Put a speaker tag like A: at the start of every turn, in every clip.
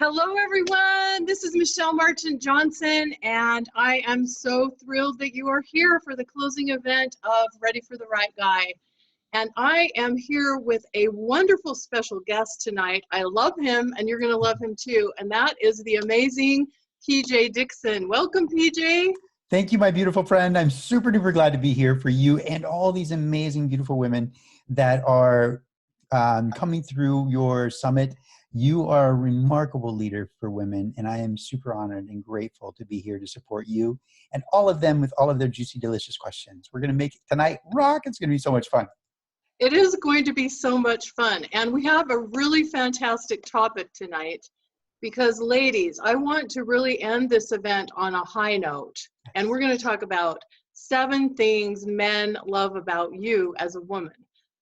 A: Hello, everyone. This is Michelle Marchant Johnson, and I am so thrilled that you are here for the closing event of Ready for the Right Guy. And I am here with a wonderful special guest tonight. I love him, and you're going to love him too. And that is the amazing PJ Dixon. Welcome, PJ.
B: Thank you, my beautiful friend. I'm super duper glad to be here for you and all these amazing, beautiful women that are coming through your summit. You are a remarkable leader for women, and I am super honored and grateful to be here to support you and all of them with all of their juicy, delicious questions. We're going to make it tonight rock. It's going to be so much fun.
A: It is going to be so much fun. And we have a really fantastic topic tonight because, ladies, I want to really end this event on a high note. And we're going to talk about 7 things men love about you as a woman.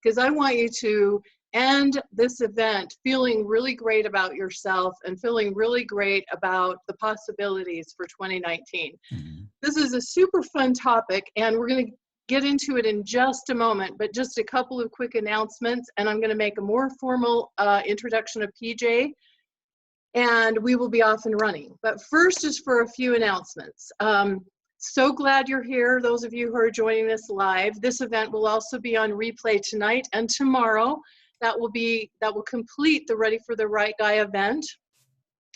A: Because I want you to end this event feeling really great about yourself and feeling really great about the possibilities for 2019.
B: Mm-hmm.
A: This is a super fun topic, and we're going to get into it in just a moment, but just a couple of quick announcements, and I'm going to make a more formal introduction of PJ, and we will be off and running. But first, just for a few announcements. So glad you're here, those of you who are joining us live. This event will also be on replay tonight and tomorrow. That will complete the Ready for the Right Guy event.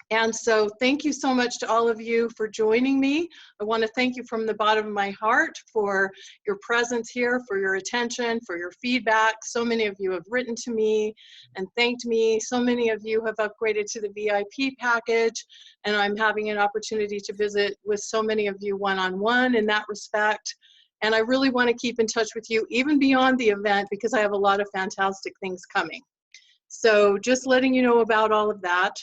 A: And so thank you so much to all of you for joining me. I want to thank you from the bottom of my heart for your presence here, for your attention, for your feedback. So many of you have written to me and thanked me. So many of you have upgraded to the VIP package, and I'm having an opportunity to visit with so many of you one-on-one in that respect. And I really want to keep in touch with you even beyond the event because I have a lot of fantastic things coming. So just letting you know about all of that.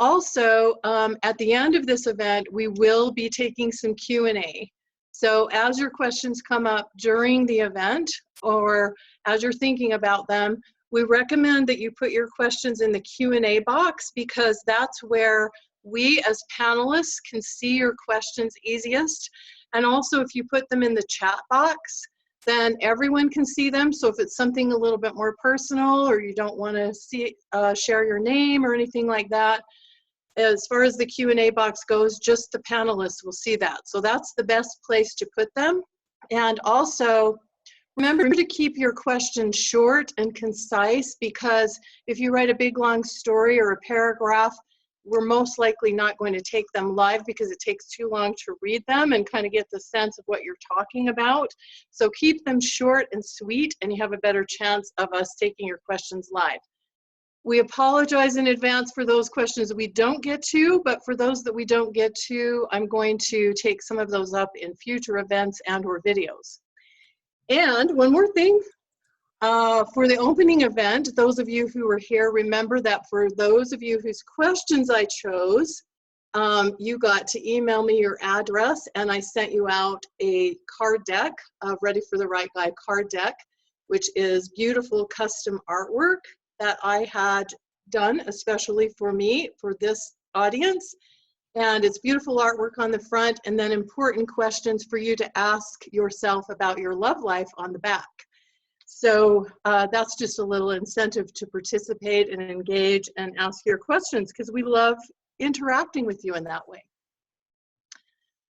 A: Also, at the end of this event, we will be taking some Q&A. So as your questions come up during the event or as you're thinking about them, we recommend that you put your questions in the Q&A box because that's where we as panelists can see your questions easiest. And also if you put them in the chat box, then everyone can see them. So if it's something a little bit more personal or you don't want to share your name or anything like that, as far as the Q&A box goes, just the panelists will see that. So that's the best place to put them. And also, remember to keep your questions short and concise because if you write a big long story or a paragraph, we're most likely not going to take them live because it takes too long to read them and kind of get the sense of what you're talking about. So keep them short and sweet and you have a better chance of us taking your questions live. We apologize in advance for those questions we don't get to, but for those that we don't get to, I'm going to take some of those up in future events and or videos. And one more thing, for the opening event, those of you who are here, remember that for those of you whose questions I chose, you got to email me your address and I sent you out a card deck, Ready for the Right Guy card deck, which is beautiful custom artwork that I had done especially for me, for this audience. And it's beautiful artwork on the front and then important questions for you to ask yourself about your love life on the back. So that's just a little incentive to participate and engage and ask your questions because we love interacting with you in that way.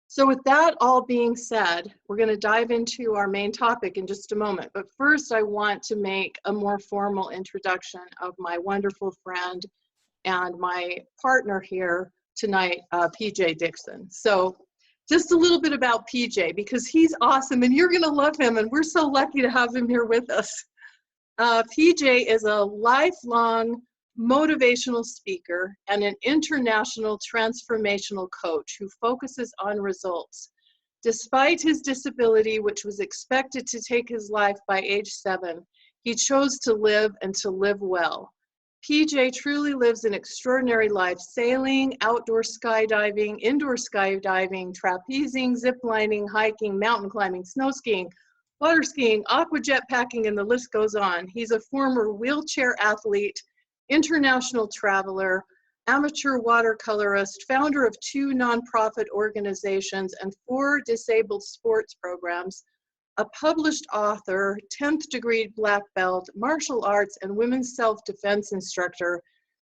A: So with that all being said, we're going to dive into our main topic in just a moment. But first, I want to make a more formal introduction of my wonderful friend and my partner here tonight, PJ Dixon. So just a little bit about PJ because he's awesome and you're going to love him and we're so lucky to have him here with us. PJ is a lifelong motivational speaker and an international transformational coach who focuses on results. Despite his disability, which was expected to take his life by age 7, he chose to live and to live well. PJ truly lives an extraordinary life, sailing, outdoor skydiving, indoor skydiving, trapezing, ziplining, hiking, mountain climbing, snow skiing, water skiing, aqua jet packing, and the list goes on. He's a former wheelchair athlete, international traveler, amateur watercolorist, founder of 2 nonprofit organizations and 4 disabled sports programs, a published author, 10th degree black belt, martial arts and women's self-defense instructor,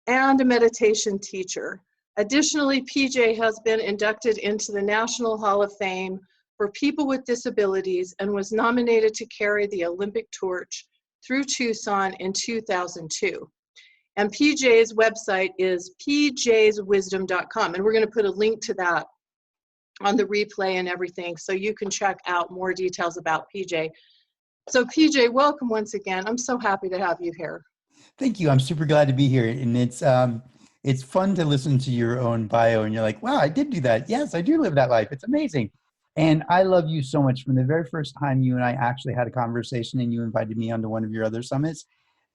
A: and a meditation teacher. Additionally, PJ has been inducted into the National Hall of Fame for People with Disabilities and was nominated to carry the Olympic torch through Tucson in 2002. And PJ's website is pjswisdom.com, and we're going to put a link to that on the replay and everything, so you can check out more details about PJ. So PJ, welcome once again. I'm so happy to have you here.
B: Thank you. I'm super glad to be here. And it's fun to listen to your own bio and you're like, wow, I did do that. Yes, I do live that life. It's amazing. And I love you so much. From the very first time you and I actually had a conversation and you invited me onto one of your other summits,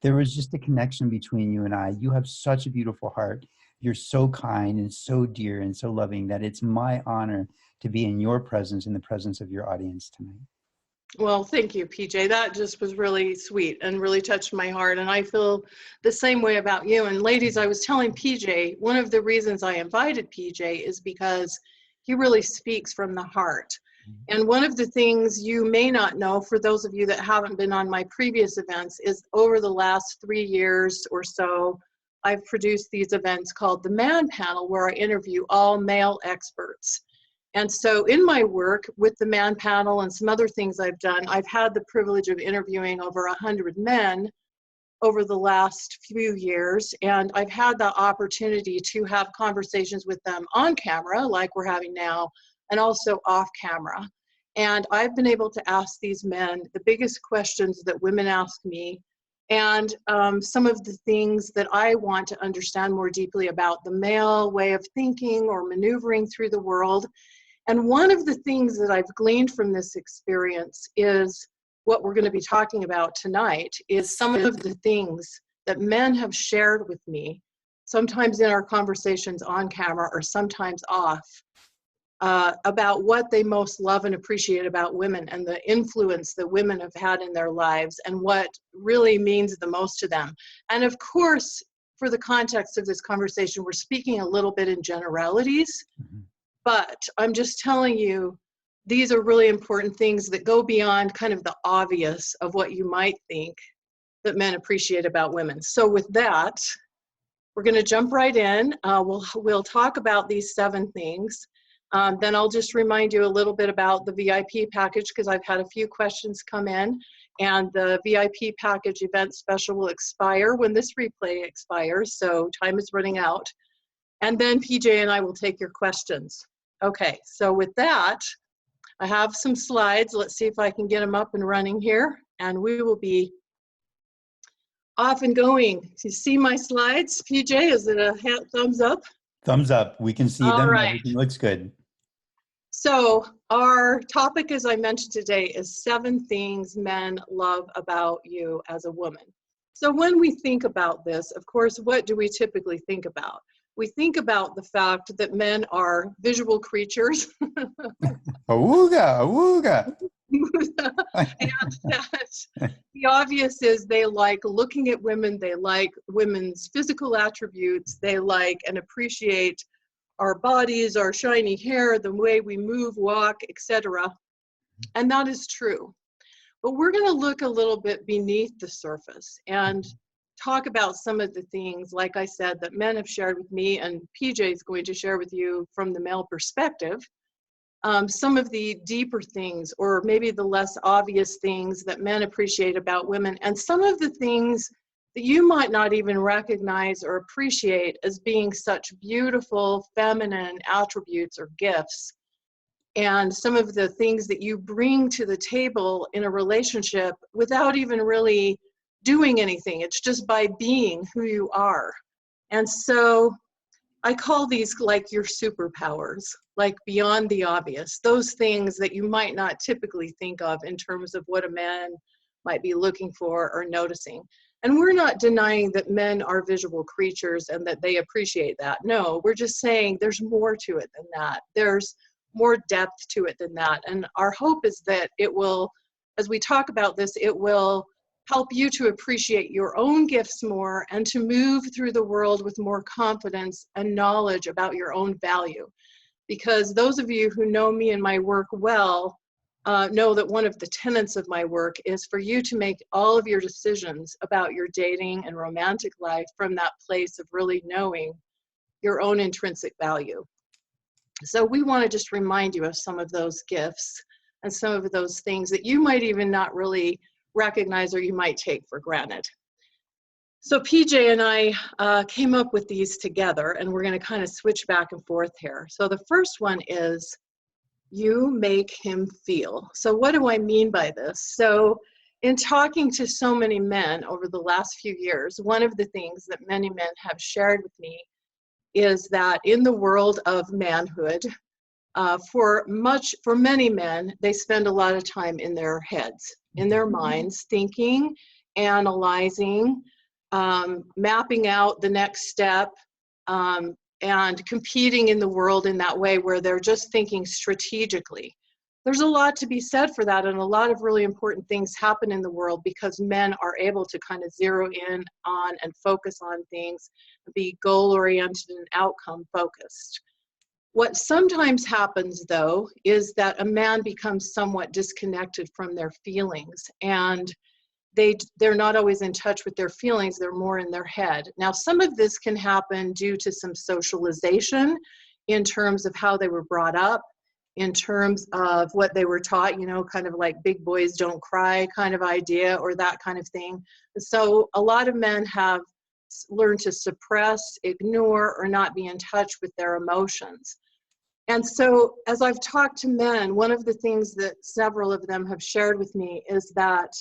B: there was just a connection between you and I. You have such a beautiful heart. You're so kind and so dear and so loving that it's my honor to be in your presence, in the presence of your audience tonight.
A: Well, thank you, PJ. That just was really sweet and really touched my heart. And I feel the same way about you. And ladies, I was telling PJ, one of the reasons I invited PJ is because he really speaks from the heart. And one of the things you may not know, for those of you that haven't been on my previous events, is over the last 3 years or so, I've produced these events called the Man Panel, where I interview all male experts. And so in my work with the Man Panel and some other things I've done, I've had the privilege of interviewing over 100 men over the last few years. And I've had the opportunity to have conversations with them on camera, like we're having now, and also off camera. And I've been able to ask these men the biggest questions that women ask me, and some of the things that I want to understand more deeply about the male way of thinking or maneuvering through the world. And one of the things that I've gleaned from this experience is what we're going to be talking about tonight, is some of the things that men have shared with me, sometimes in our conversations on camera or sometimes off, about what they most love and appreciate about women and the influence that women have had in their lives and what really means the most to them. And of course, for the context of this conversation, we're speaking a little bit in generalities. But I'm just telling you, these are really important things that go beyond kind of the obvious of what you might think that men appreciate about women. So with that, we're going to jump right in. We'll talk about these 7 things. Then I'll just remind you a little bit about the VIP package, because I've had a few questions come in. And the VIP package event special will expire when this replay expires, so time is running out. And then PJ and I will take your questions. Okay, so with that, I have some slides. Let's see if I can get them up and running here, and we will be off and going. Do you see my slides, PJ? Is it a thumbs up?
B: Thumbs up. We can see
A: All
B: them.
A: right.
B: Everything looks good.
A: So our topic, as I mentioned today, is 7 things men love about you as a woman. So when we think about this, of course, what do we typically think about? We think about the fact that men are visual creatures.
B: Awooga, awooga.
A: And that the obvious is they like looking at women, they like women's physical attributes, they like and appreciate our bodies, our shiny hair, the way we move, walk, etc. And that is true. But we're going to look a little bit beneath the surface and talk about some of the things, like I said, that men have shared with me, and PJ is going to share with you from the male perspective, some of the deeper things, or maybe the less obvious things that men appreciate about women, and some of the things that you might not even recognize or appreciate as being such beautiful feminine attributes or gifts, and some of the things that you bring to the table in a relationship without even really doing anything. It's just by being who you are. And so I call these like your superpowers, like beyond the obvious, those things that you might not typically think of in terms of what a man might be looking for or noticing. And we're not denying that men are visual creatures and that they appreciate that. No, we're just saying there's more to it than that. There's more depth to it than that. And our hope is that it will, as we talk about this, it will help you to appreciate your own gifts more and to move through the world with more confidence and knowledge about your own value. Because those of you who know me and my work well know that one of the tenets of my work is for you to make all of your decisions about your dating and romantic life from that place of really knowing your own intrinsic value. So we want to just remind you of some of those gifts and some of those things that you might even not really recognize or you might take for granted. So PJ and I came up with these together, and we're going to kind of switch back and forth here. So the first one is, you make him feel. So what do I mean by this? So in talking to so many men over the last few years, one of the things that many men have shared with me is that in the world of manhood, for many men, they spend a lot of time in their heads, in their minds, thinking, analyzing, mapping out the next step, and competing in the world in that way where they're just thinking strategically. There's a lot to be said for that, and a lot of really important things happen in the world because men are able to kind of zero in on and focus on things, be goal-oriented and outcome-focused. What sometimes happens, though, is that a man becomes somewhat disconnected from their feelings, and they're not always in touch with their feelings, they're more in their head. Now, some of this can happen due to some socialization in terms of how they were brought up, in terms of what they were taught, you know, kind of like big boys don't cry kind of idea or that kind of thing. So a lot of men have learned to suppress, ignore, or not be in touch with their emotions. And so as I've talked to men, one of the things that several of them have shared with me is that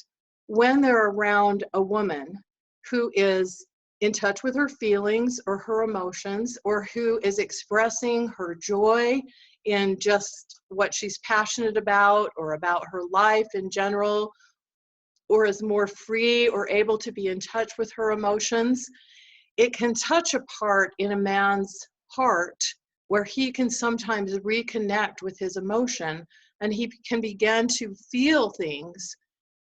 A: when they're around a woman who is in touch with her feelings or her emotions, or who is expressing her joy in just what she's passionate about or about her life in general, or is more free or able to be in touch with her emotions, it can touch a part in a man's heart where he can sometimes reconnect with his emotion, and he can begin to feel things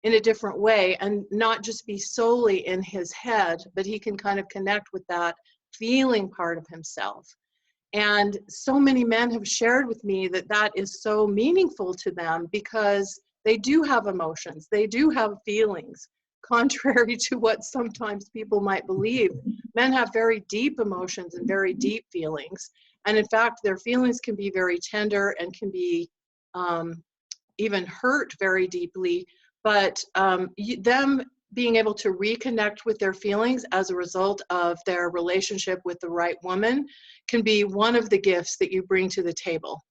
A: in a different way and not just be solely in his head, but he can kind of connect with that feeling part of himself. And so many men have shared with me that that is so meaningful to them because they do have emotions, they do have feelings, contrary to what sometimes people might believe. Men have very deep emotions and very deep feelings. And in fact, their feelings can be very tender and can be even hurt very deeply. But them being able to reconnect with their feelings as a result of their relationship with the right woman can be one of the gifts that you bring to the table.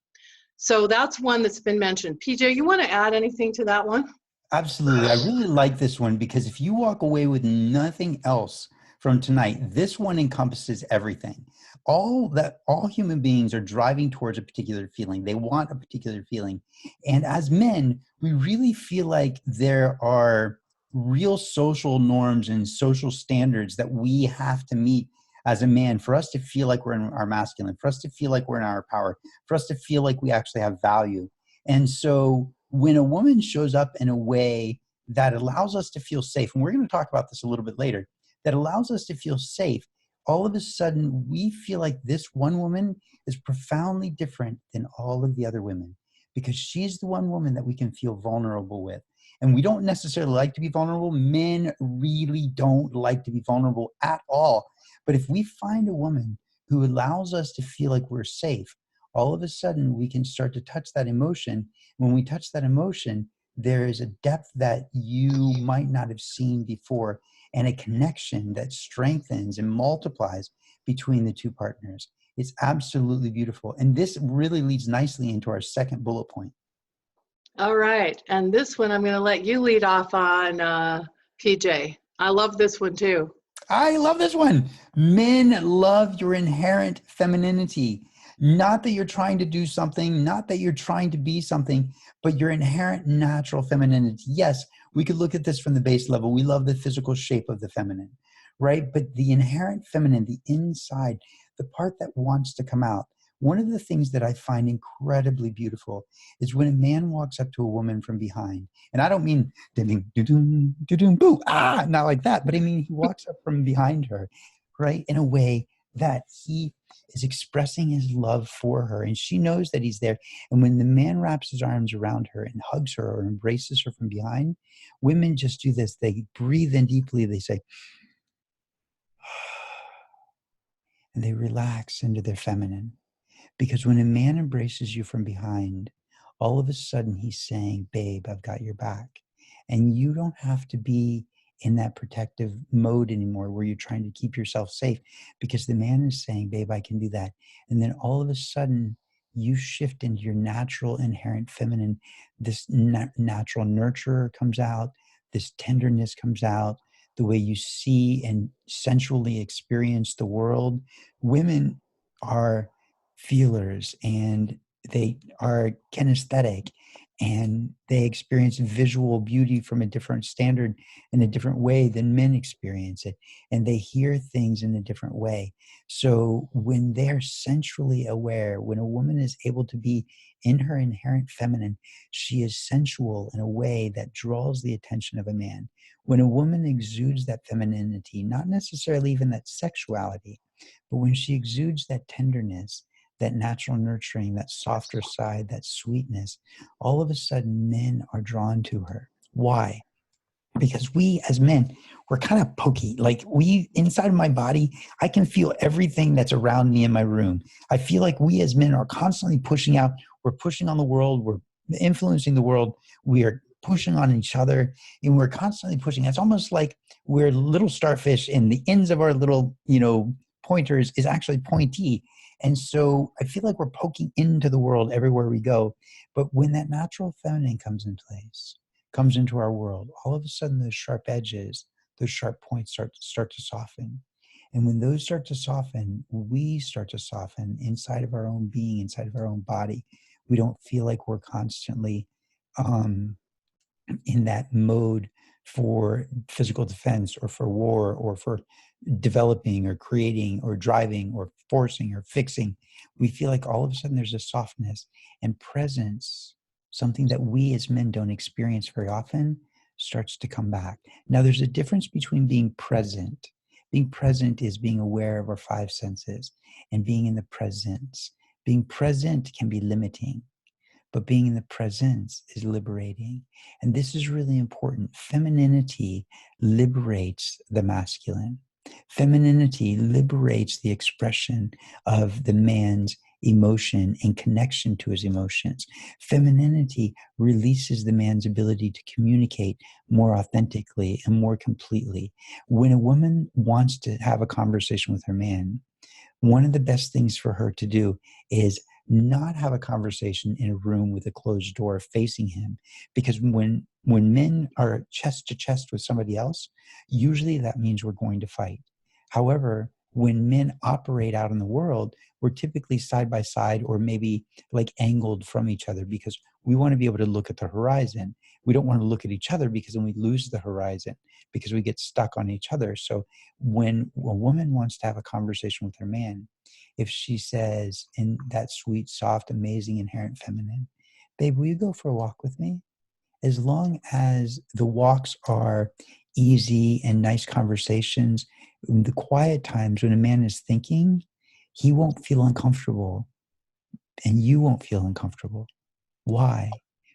A: So that's one that's been mentioned. PJ, you want to add anything to that one?
B: Absolutely. I really like this one because if you walk away with nothing else from tonight, this one encompasses everything. All human beings are driving towards a particular feeling. They want a particular feeling. And as men, we really feel like there are real social norms and social standards that we have to meet as a man for us to feel like we're in our masculine, for us to feel like we're in our power, for us to feel like we actually have value. And so when a woman shows up in a way that allows us to feel safe, and we're going to talk about this a little bit later, that allows us to feel safe, all of a sudden we feel like this one woman is profoundly different than all of the other women because she's the one woman that we can feel vulnerable with. And we don't necessarily like to be vulnerable. Men really don't like to be vulnerable at all. But if we find a woman who allows us to feel like we're safe, all of a sudden we can start to touch that emotion. When we touch that emotion, there is a depth that you might not have seen before, and a connection that strengthens and multiplies between the two partners. It's absolutely beautiful. And this really leads nicely into our second bullet point.
A: All right. And this one I'm going to let you lead off on, PJ. I love this one too.
B: I love this one. Men love your inherent femininity. Not that you're trying to do something, not that you're trying to be something, but your inherent natural femininity. Yes, we could look at this from the base level. We love the physical shape of the feminine, right? But the inherent feminine, the inside, the part that wants to come out. One of the things that I find incredibly beautiful is when a man walks up to a woman from behind. And I don't mean boo, not like that, but I mean he walks up from behind her, right, in a way that he is expressing his love for her. And she knows that he's there. And when the man wraps his arms around her and hugs her or embraces her from behind, women just do this. They breathe in deeply. They say, and they relax into their feminine. Because when a man embraces you from behind, all of a sudden he's saying, babe, I've got your back. And you don't have to be in that protective mode anymore where you're trying to keep yourself safe, because the man is saying, babe, I can do that. And then all of a sudden you shift into your natural inherent feminine. This natural nurturer comes out, this tenderness comes out, the way you see and sensually experience the world. Women are feelers, and they are kinesthetic, and they experience visual beauty from a different standard in a different way than men experience it, and they hear things in a different way. So when they're sensually aware, when a woman is able to be in her inherent feminine, she is sensual in a way that draws the attention of a man. When a woman exudes that femininity, not necessarily even that sexuality, but when she exudes that tenderness, that natural nurturing, that softer side, that sweetness, all of a sudden men are drawn to her. Why? Because we as men, we're kind of pokey. Like, we, inside of my body, I can feel everything that's around me in my room. I feel like we as men are constantly pushing out. We're pushing on the world. We're influencing the world. We are pushing on each other, and we're constantly pushing. It's almost like we're little starfish, and the ends of our little, pointers is actually pointy. And so I feel like we're poking into the world everywhere we go. But when that natural feminine comes in place, comes into our world, all of a sudden those sharp edges, those sharp points start to soften. And when those start to soften, we start to soften inside of our own being, inside of our own body. We don't feel like we're constantly in that mode for physical defense or for war or for developing or creating or driving or forcing or fixing. We feel like all of a sudden there's a softness and presence, something that we as men don't experience very often, starts to come back. Now, there's a difference between being present. Being present is being aware of our five senses, and being in the presence. Being present can be limiting, but being in the presence is liberating. And this is really important. Femininity liberates the masculine. Femininity liberates the expression of the man's emotion and connection to his emotions. Femininity releases the man's ability to communicate more authentically and more completely. When a woman wants to have a conversation with her man, one of the best things for her to do is not have a conversation in a room with a closed door facing him. Because when men are chest to chest with somebody else, usually that means we're going to fight. However, when men operate out in the world, we're typically side by side or maybe like angled from each other, because we want to be able to look at the horizon. We don't want to look at each other, because then we lose the horizon, because we get stuck on each other. So when a woman wants to have a conversation with her man, if she says in that sweet, soft, amazing, inherent feminine, babe, will you go for a walk with me? As long as the walks are easy and nice conversations, in the quiet times when a man is thinking, he won't feel uncomfortable and you won't feel uncomfortable. Why?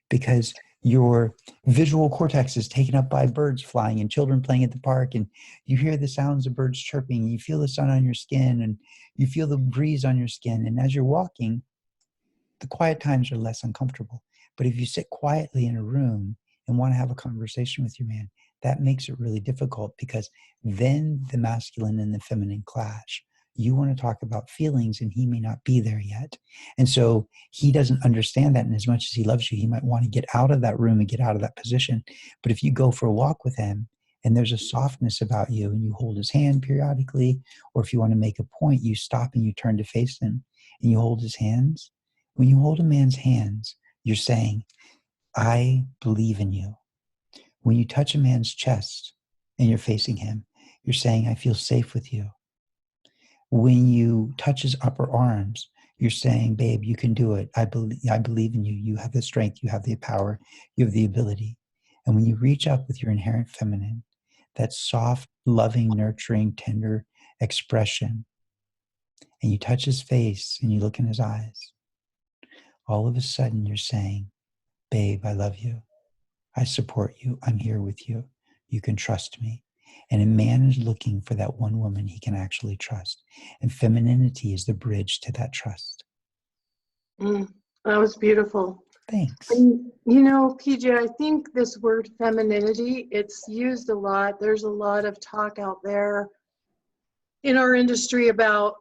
B: Because your visual cortex is taken up by birds flying and children playing at the park, and you hear the sounds of birds chirping, you feel the sun on your skin, and you feel the breeze on your skin. And as you're walking, the quiet times are less uncomfortable. But if you sit quietly in a room and want to have a conversation with your man, that makes it really difficult, because then the masculine and the feminine clash. You want to talk about feelings and he may not be there yet. And so he doesn't understand that. And as much as he loves you, he might want to get out of that room and get out of that position. But if you go for a walk with him and there's a softness about you and you hold his hand periodically, or if you want to make a point, you stop and you turn to face him and you hold his hands. When you hold a man's hands, you're saying, I believe in you. When you touch a man's chest and you're facing him, you're saying, I feel safe with you. When you touch his upper arms, you're saying, babe, you can do it. I believe in you. You have the strength. You have the power. You have the ability. And when you reach up with your inherent feminine, that soft, loving, nurturing, tender expression, and you touch his face and you look in his eyes, all of a sudden you're saying, babe, I love you. I support you. I'm here with you. You can trust me. And a man is looking for that one woman he can actually trust. And femininity is the bridge to that trust.
A: That was beautiful.
B: Thanks.
A: And, you know, PJ, I think this word femininity, it's used a lot. There's a lot of talk out there in our industry about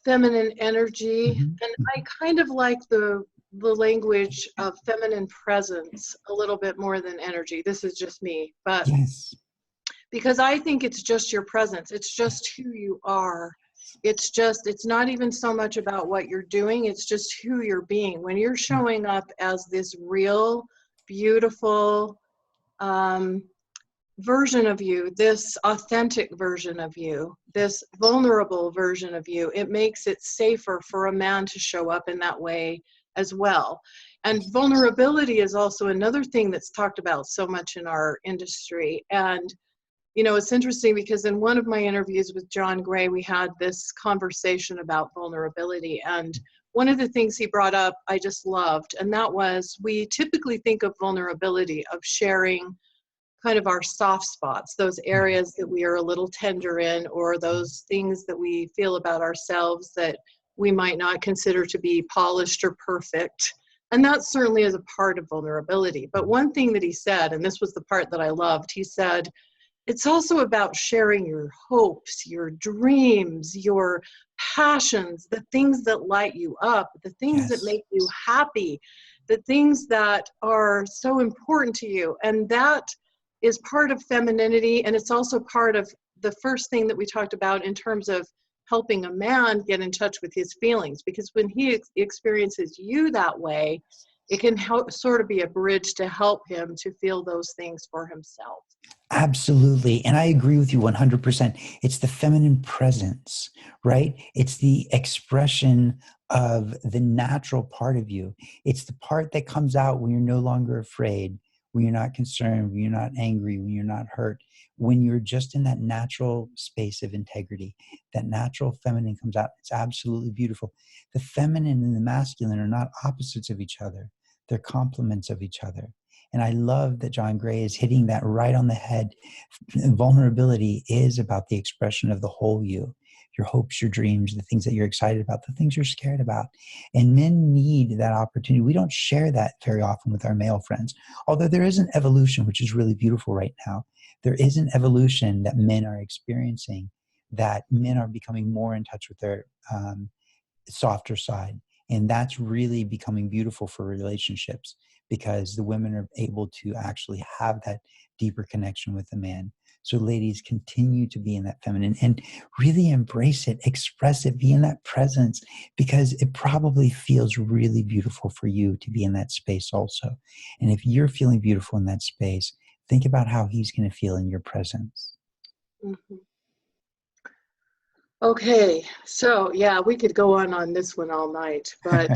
A: feminine energy. And I kind of like the language of feminine presence a little bit more than energy. This is just me, but
B: Yes.
A: because I think it's just your presence. It's just who you are. It's not even so much about what you're doing. It's just who you're being. When you're showing up as this real, beautiful version of you, this authentic version of you, this vulnerable version of you, it makes it safer for a man to show up in that way as well. And vulnerability is also another thing that's talked about so much in our industry. And you know, it's interesting because in one of my interviews with John Gray, we had this conversation about vulnerability. And one of the things he brought up, I just loved, and that was we typically think of vulnerability, of sharing kind of our soft spots, those areas that we are a little tender in, or those things that we feel about ourselves that we might not consider to be polished or perfect. And that certainly is a part of vulnerability. But one thing that he said, and this was the part that I loved, he said, it's also about sharing your hopes, your dreams, your passions, the things that light you up, the things that make you happy, the things that are so important to you. And that is part of femininity. And it's also part of the first thing that we talked about in terms of helping a man get in touch with his feelings. Because when he experiences you that way, it can help sort of be a bridge to help him to feel those things for himself.
B: Absolutely. And I agree with you 100%. It's the feminine presence, right? It's the expression of the natural part of you. It's the part that comes out when you're no longer afraid, when you're not concerned, when you're not angry, when you're not hurt, when you're just in that natural space of integrity. That natural feminine comes out. It's absolutely beautiful. The feminine and the masculine are not opposites of each other. They're complements of each other. And I love that John Gray is hitting that right on the head. Vulnerability is about the expression of the whole you, your hopes, your dreams, the things that you're excited about, the things you're scared about. And men need that opportunity. We don't share that very often with our male friends, although there is an evolution, which is really beautiful right now. There is an evolution that men are experiencing, that men are becoming more in touch with their softer side. And that's really becoming beautiful for relationships, because the women are able to actually have that deeper connection with the man. So ladies, continue to be in that feminine and really embrace it, express it, be in that presence, because it probably feels really beautiful for you to be in that space also. And if you're feeling beautiful in that space, think about how he's going to feel in your presence.
A: Mm-hmm. Okay, so yeah, we could go on this one all night, but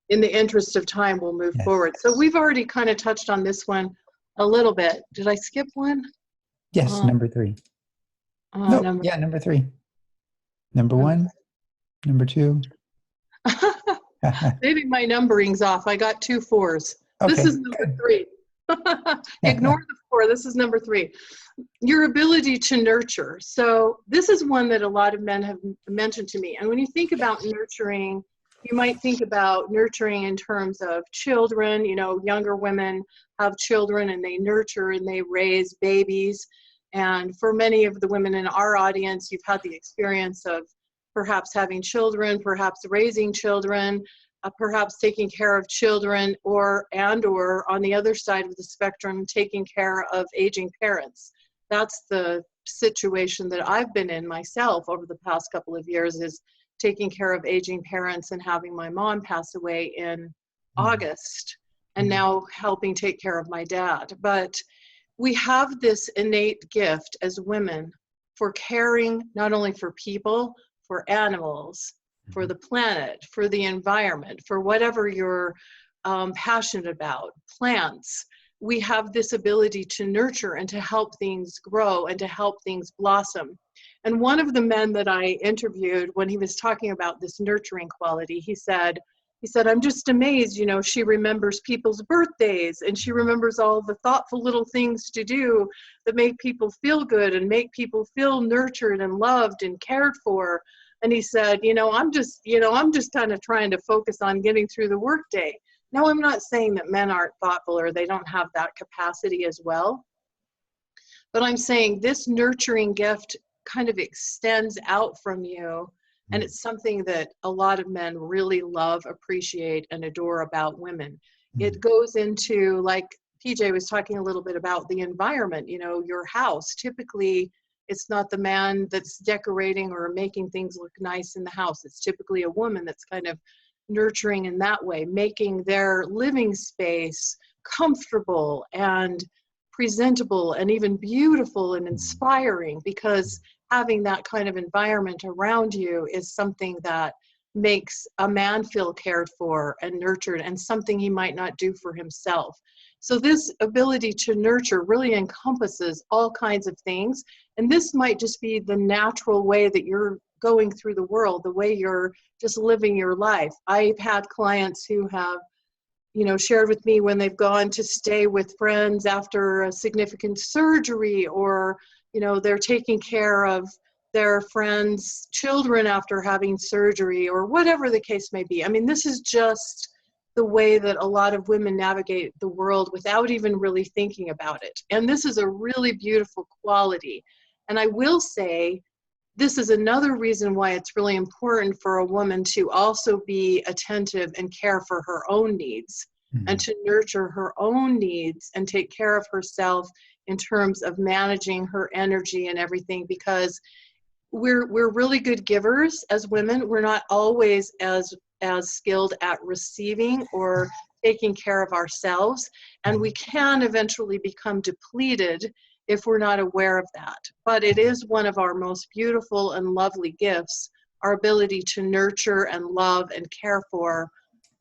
A: in the interest of time, we'll move forward. So we've already kind of touched on this one a little bit. Did I skip one?
B: Yes, number 3. No, number 3. Number 1, number 2.
A: Maybe my numbering's off. I got 2 4s.
B: Okay,
A: this is number 3. Ignore the 4. This is number 3. Your ability to nurture. So this is one that a lot of men have mentioned to me. And when you think about nurturing, you might think about nurturing in terms of children. You know, younger women have children and they nurture and they raise babies. And for many of the women in our audience, you've had the experience of perhaps having children, perhaps raising children, perhaps taking care of children, or on the other side of the spectrum, taking care of aging parents. That's the situation that I've been in myself over the past couple of years, is taking care of aging parents and having my mom pass away in August, and now helping take care of my dad. But we have this innate gift as women for caring not only for people, for animals, for the planet, for the environment, for whatever you're passionate about, plants. We have this ability to nurture and to help things grow and to help things blossom. And one of the men that I interviewed, when he was talking about this nurturing quality, he said, I'm just amazed, you know, she remembers people's birthdays and she remembers all the thoughtful little things to do that make people feel good and make people feel nurtured and loved and cared for. And he said, I'm just kind of trying to focus on getting through the workday. Now, I'm not saying that men aren't thoughtful or they don't have that capacity as well, but I'm saying this nurturing gift kind of extends out from you. And it's something that a lot of men really love, appreciate, and adore about women. It goes into, like PJ was talking a little bit about, the environment, your house. Typically, it's not the man that's decorating or making things look nice in the house. It's typically a woman that's kind of nurturing in that way, making their living space comfortable and presentable and even beautiful and inspiring, because having that kind of environment around you is something that makes a man feel cared for and nurtured, and something he might not do for himself. So this ability to nurture really encompasses all kinds of things. And this might just be the natural way that you're going through the world, the way you're just living your life. I've had clients who have, shared with me when they've gone to stay with friends after a significant surgery, or, they're taking care of their friends' children after having surgery, or whatever the case may be. I mean, this is just the way that a lot of women navigate the world without even really thinking about it. And this is a really beautiful quality. And I will say, this is another reason why it's really important for a woman to also be attentive and care for her own needs, and to nurture her own needs and take care of herself in terms of managing her energy and everything, because we're really good givers as women. We're not always as skilled at receiving or taking care of ourselves, and we can eventually become depleted if we're not aware of that. But it is one of our most beautiful and lovely gifts, our ability to nurture and love and care for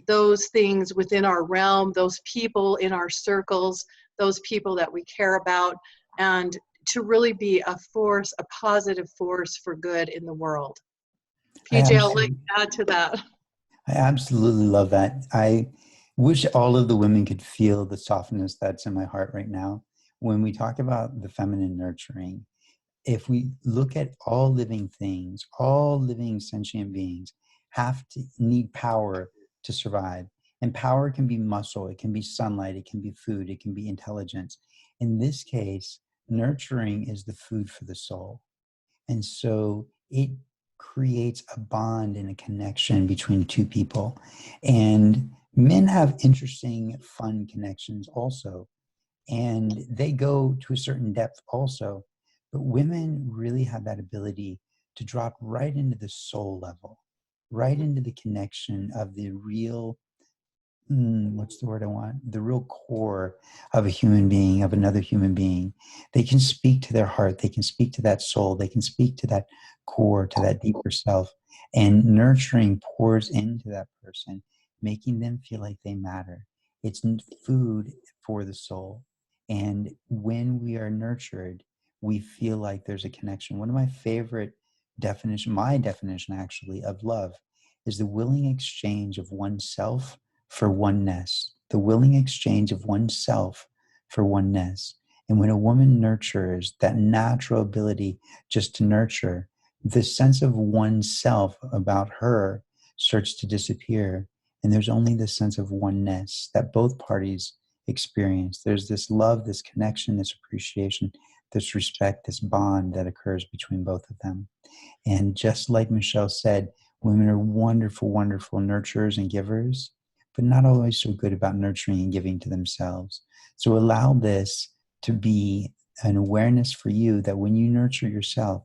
A: those things within our realm, those people in our circles, those people that we care about, and to really be a force, a positive force for good in the world. PJ, I'll let you add to that.
B: I absolutely love that. I wish all of the women could feel the softness that's in my heart right now. When we talk about the feminine nurturing, if we look at all living things, all living sentient beings have to need power to survive. And power can be muscle, it can be sunlight, it can be food, it can be intelligence. In this case, nurturing is the food for the soul. And so it creates a bond and a connection between two people. And men have interesting, fun connections also. And they go to a certain depth also. But women really have that ability to drop right into the soul level, right into the connection of the real, what's the word I want? The real core of a human being, of another human being. They can speak to their heart. They can speak to that soul. They can speak to that core, to that deeper self. And nurturing pours into that person, making them feel like they matter. It's food for the soul. And when we are nurtured, we feel like there's a connection. One of my favorite definition, my definition actually, of love is the willing exchange of oneself for oneness, the willing exchange of oneself for oneness. And when a woman nurtures, that natural ability just to nurture, the sense of oneself about her starts to disappear. And there's only this sense of oneness that both parties experience. There's this love, this connection, this appreciation, this respect, this bond that occurs between both of them. And just like Michelle said, women are wonderful, wonderful nurturers and givers, but not always so good about nurturing and giving to themselves. So allow this to be an awareness for you that when you nurture yourself,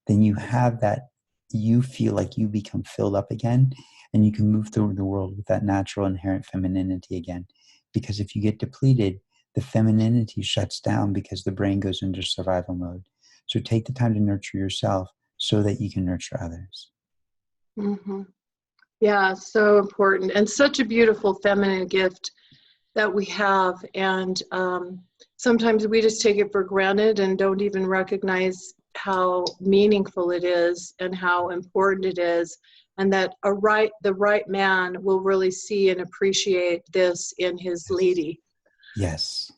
B: then you have that, you feel like you become filled up again, and you can move through the world with that natural inherent femininity again. Because if you get depleted, the femininity shuts down because the brain goes into survival mode. So take the time to nurture yourself so that you can nurture others.
A: Mm-hmm. Yeah, so important, and such a beautiful feminine gift that we have. And sometimes we just take it for granted and don't even recognize how meaningful it is and how important it is, and that the right man will really see and appreciate this in his lady.
B: Yes.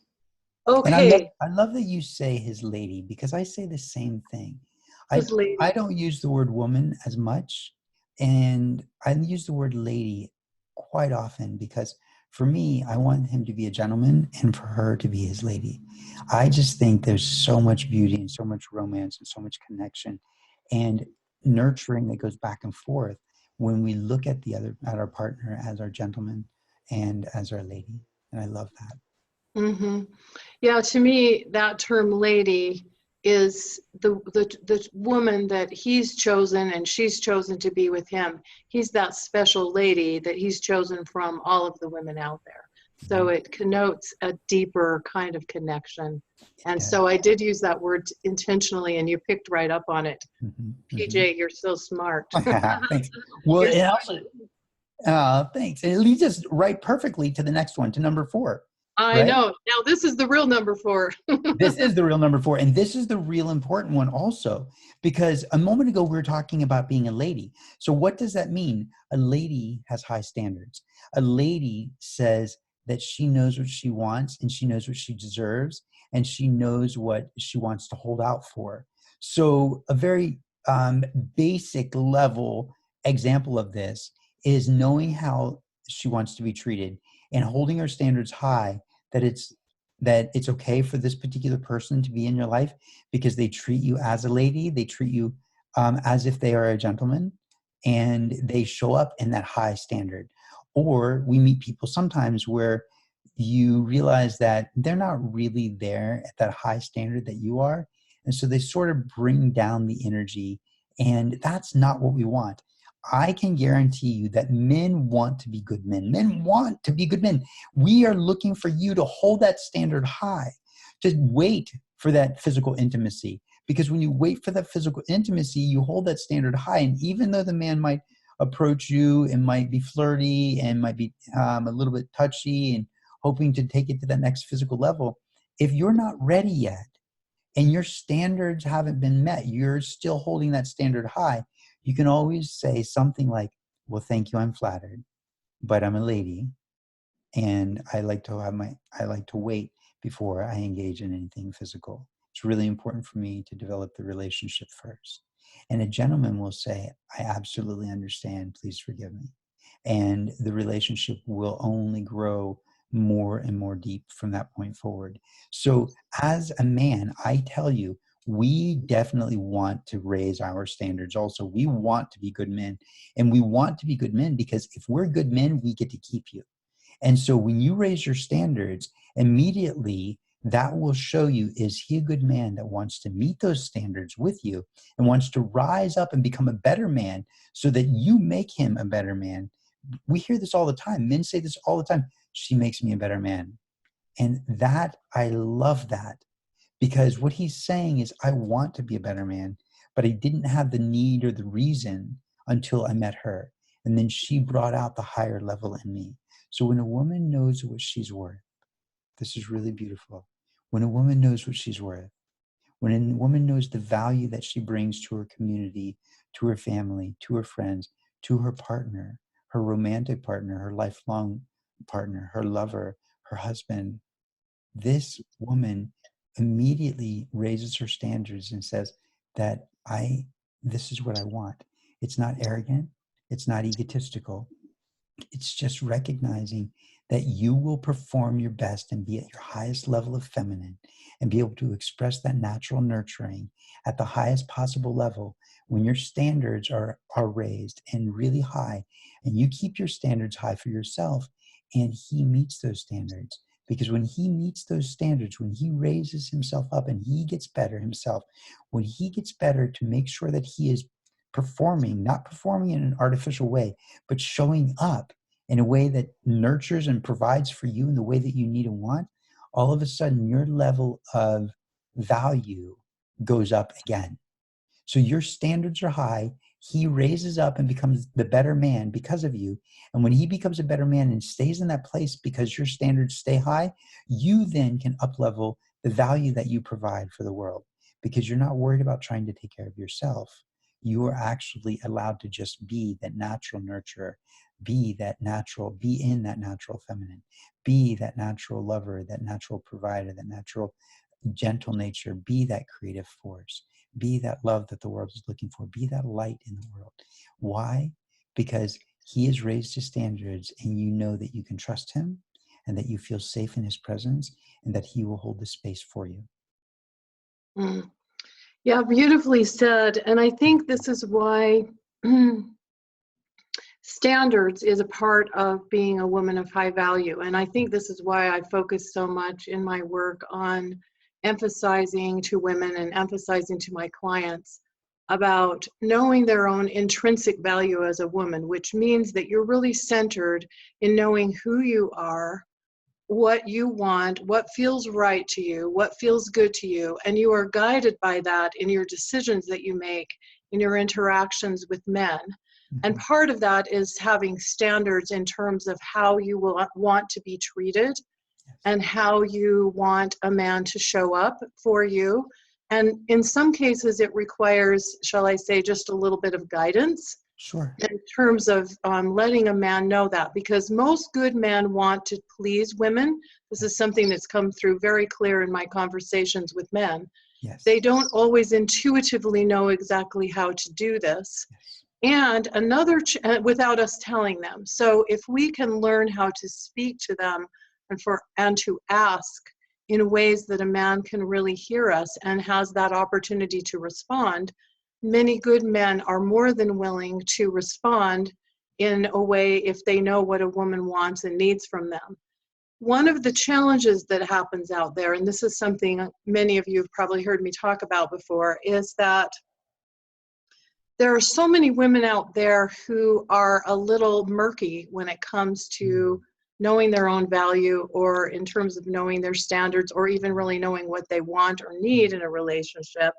B: And
A: Okay,
B: I love that you say his lady, because I say the same thing.
A: his
B: I
A: lady.
B: don't use the word woman as much, and I use the word lady quite often because for me, I want him to be a gentleman and for her to be his lady. I just think there's so much beauty and so much romance and so much connection and nurturing that goes back and forth when we look at at our partner as our gentleman and as our lady. And I love that.
A: Hmm. Yeah, to me, that term lady is the woman that he's chosen and she's chosen to be with him. He's that special lady that he's chosen from all of the women out there. So
B: Mhm.
A: it connotes a deeper kind of connection. And
B: Yeah.
A: so I did use that word intentionally, and you picked right up on it.
B: Mhm, mhm.
A: PJ, you're so smart.
B: Thanks. Well,
A: You're
B: it
A: so,
B: also, thanks. And it leads us right perfectly to the next one, to number 4,
A: I
B: right?
A: know. Now this is the real number 4.
B: This is the real number 4. And this is the real important one also, because a moment ago we were talking about being a lady. So what does that mean? A lady has high standards. A lady says that she knows what she wants and she knows what she deserves and she knows what she wants to hold out for. So a very basic level example of this is knowing how she wants to be treated and holding her standards high, that it's okay for this particular person to be in your life because they treat you as a lady, they treat you as if they are a gentleman, and they show up in that high standard. Or we meet people sometimes where you realize that they're not really there at that high standard that you are. And so they sort of bring down the energy, and that's not what we want. I can guarantee you that men want to be good men. Men want to be good men. We are looking for you to hold that standard high, to wait for that physical intimacy. Because when you wait for that physical intimacy, you hold that standard high. And even though the man might approach you and might be flirty and might be a little bit touchy and hoping to take it to that next physical level, if you're not ready yet and your standards haven't been met, you're still holding that standard high, you can always say something like, well, thank you, I'm flattered, but I'm a lady and I like to wait before I engage in anything physical. It's really important for me to develop the relationship first. And a gentleman will say, I absolutely understand, please forgive me. And the relationship will only grow more and more deep from that point forward. So as a man, I tell you, we definitely want to raise our standards also. We want to be good men, and we want to be good men because if we're good men, we get to keep you. And so when you raise your standards, immediately that will show you, is he a good man that wants to meet those standards with you and wants to rise up and become a better man so that you make him a better man? We hear this all the time. Men say this all the time. She makes me a better man. And that, I love that, because what he's saying is, I want to be a better man, but I didn't have the need or the reason until I met her. And then she brought out the higher level in me. So when a woman knows what she's worth, this is really beautiful. When a woman knows what she's worth, when a woman knows the value that she brings to her community, to her family, to her friends, to her partner, her romantic partner, her lifelong partner, her lover, her husband, this woman immediately raises her standards and says that this is what I want. It's not arrogant. It's not egotistical. It's just recognizing that you will perform your best and be at your highest level of feminine and be able to express that natural nurturing at the highest possible level when your standards are raised and really high, and you keep your standards high for yourself, and he meets those standards. Because when he meets those standards, when he raises himself up and he gets better himself, when he gets better to make sure that he is performing, not performing in an artificial way, but showing up in a way that nurtures and provides for you in the way that you need and want, all of a sudden your level of value goes up again. So your standards are high. He raises up and becomes the better man because of you. And when he becomes a better man and stays in that place because your standards stay high, you then can up level the value that you provide for the world. because you're not worried about trying to take care of yourself. You are actually allowed to just be that natural nurturer, be in that natural feminine, be that natural lover, that natural provider, that natural gentle nature, be that creative force, be that love that the world is looking for, be that light in the world. Why? Because he has raised his standards, and you know that you can trust him, and that you feel safe in his presence, and that he will hold the space for you.
A: Mm. Yeah, beautifully said. And I think this is why standards is a part of being a woman of high value. And I think this is why I focus so much in my work on emphasizing to women and emphasizing to my clients about knowing their own intrinsic value as a woman, which means that you're really centered in knowing who you are, what you want, what feels right to you, what feels good to you, and you are guided by that in your decisions that you make, in your interactions with men. And part of that is having standards in terms of how you will want to be treated and how you want a man to show up for you. And in some cases, it requires, shall I say, just a little bit of guidance.
B: Sure.
A: In terms of letting a man know that, because most good men want to please women. This is something that's come through very clear in my conversations with men.
B: Yes.
A: They don't always intuitively know exactly how to do this.
B: Yes.
A: And without us telling them. So if we can learn how to speak to them and to ask in ways that a man can really hear us and has that opportunity to respond, many good men are more than willing to respond in a way if they know what a woman wants and needs from them. One of the challenges that happens out there, and this is something many of you have probably heard me talk about before, is that there are so many women out there who are a little murky when it comes to knowing their own value, or in terms of knowing their standards, or even really knowing what they want or need in a relationship.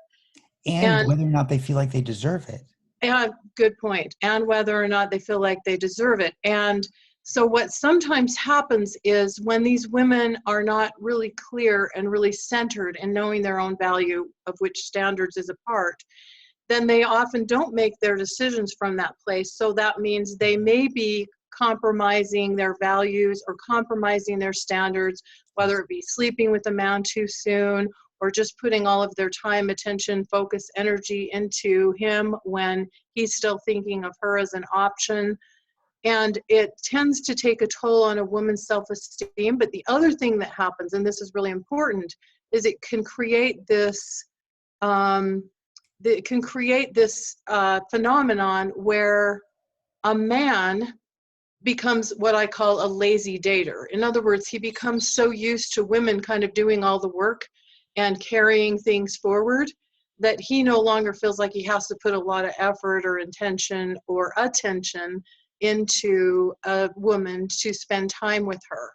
B: And whether or not they feel like they deserve it.
A: And good point. And whether or not they feel like they deserve it. And so what sometimes happens is when these women are not really clear and really centered in knowing their own value, of which standards is a part, then they often don't make their decisions from that place. So that means they may be compromising their values or compromising their standards, whether it be sleeping with a man too soon, or just putting all of their time, attention, focus, energy into him when he's still thinking of her as an option. And it tends to take a toll on a woman's self-esteem. But the other thing that happens, and this is really important, is it can create this phenomenon where a man becomes what I call a lazy dater. In other words, he becomes so used to women kind of doing all the work and carrying things forward that he no longer feels like he has to put a lot of effort or intention or attention into a woman to spend time with her.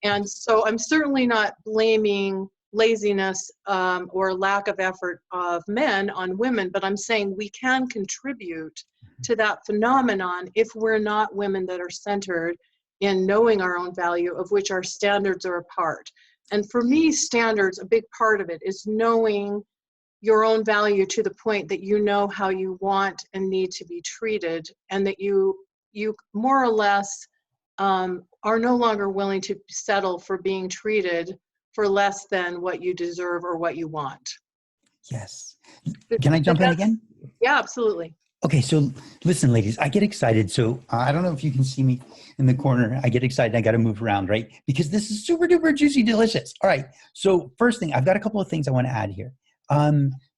A: And so I'm certainly not blaming laziness or lack of effort of men on women, but I'm saying we can contribute to that phenomenon if we're not women that are centered in knowing our own value, of which our standards are a part. And for me, standards, a big part of it is knowing your own value to the point that you know how you want and need to be treated, and that you more or less are no longer willing to settle for being treated for less than what you deserve or what you want.
B: Yes. Can I jump in again?
A: Yeah, absolutely.
B: Okay, so listen, ladies, I get excited. So I don't know if you can see me in the corner. I get excited. I got to move around, right? Because this is super duper juicy, delicious. All right. So first thing, I've got a couple of things I want to add here.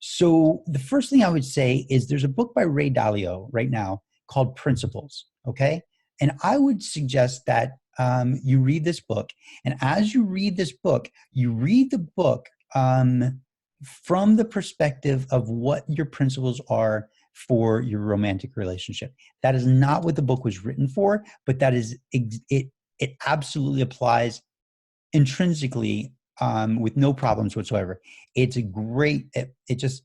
B: So the first thing I would say is there's a book by Ray Dalio right now called Principles. Okay. And I would suggest that you read this book. And as you read this book, you read the book from the perspective of what your principles are for your romantic relationship. That is not what the book was written for, but that is it absolutely applies intrinsically with no problems whatsoever. It's a great, it just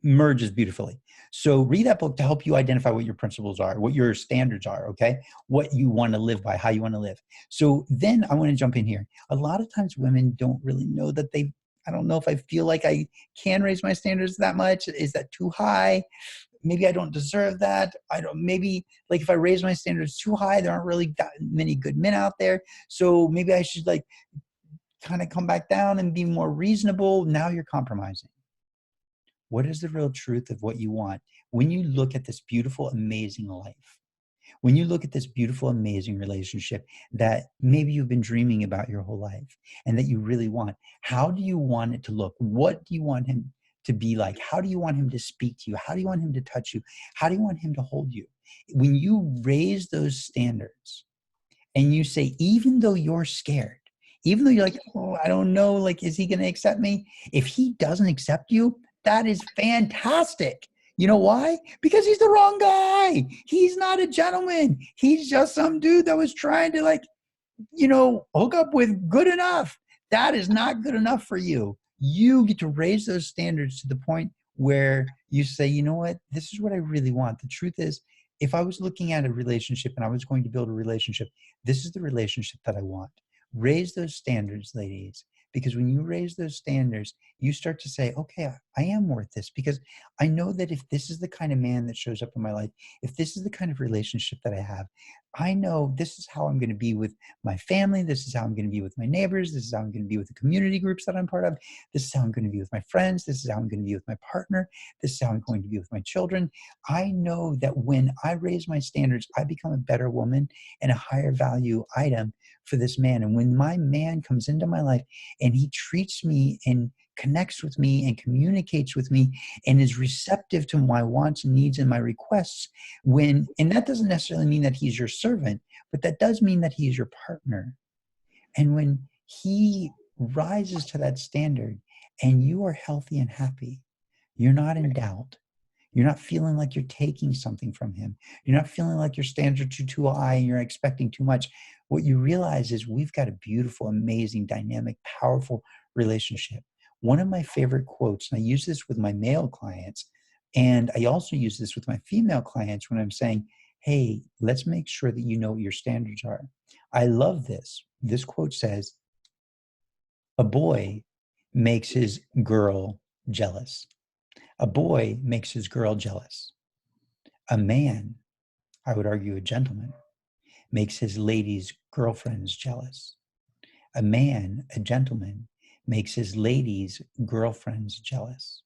B: merges beautifully. So read that book to help you identify what your principles are, what your standards are, okay? What you want to live by, how you want to live. So then I want to jump in here. A lot of times women don't really know that I don't know if I feel like I can raise my standards that much. Is that too high? Maybe I don't deserve that. I don't, maybe like if I raise my standards too high, there aren't really that many good men out there. So maybe I should like kind of come back down and be more reasonable. Now you're compromising. What is the real truth of what you want? When you look at this beautiful, amazing life, when you look at this beautiful, amazing relationship that maybe you've been dreaming about your whole life and that you really want, how do you want it to look? What do you want him to be like? How do you want him to speak to you? How do you want him to touch you? How do you want him to hold you? When you raise those standards and you say, even though you're scared, even though you're like, oh, I don't know, like, is he going to accept me? If he doesn't accept you, that is fantastic. You know why? Because he's the wrong guy. He's not a gentleman. He's just some dude that was trying to like, hook up with good enough. That is not good enough for you. You get to raise those standards to the point where you say, you know what? This is what I really want. The truth is, if I was looking at a relationship and I was going to build a relationship, this is the relationship that I want. Raise those standards, ladies, because when you raise those standards, you start to say, okay, I am worth this, because I know that if this is the kind of man that shows up in my life, if this is the kind of relationship that I have, I know this is how I'm going to be with my family. This is how I'm going to be with my neighbors. This is how I'm going to be with the community groups that I'm part of. This is how I'm going to be with my friends. This is how I'm going to be with my partner. This is how I'm going to be with my children. I know that when I raise my standards, I become a better woman and a higher value item for this man. And when my man comes into my life and he treats me and connects with me and communicates with me and is receptive to my wants and needs and my requests, and that doesn't necessarily mean that he's your servant, but that does mean that he's your partner. And when he rises to that standard and you are healthy and happy, you're not in doubt. You're not feeling like you're taking something from him. You're not feeling like your standards are too high and you're expecting too much. What you realize is we've got a beautiful, amazing, dynamic, powerful relationship. One of my favorite quotes, and I use this with my male clients, and I also use this with my female clients when I'm saying, hey, let's make sure that you know what your standards are. I love this. This quote says, a boy makes his girl jealous. A boy makes his girl jealous. A man, I would argue a gentleman, makes his ladies' girlfriends jealous. A man, a gentleman, makes his ladies' girlfriends jealous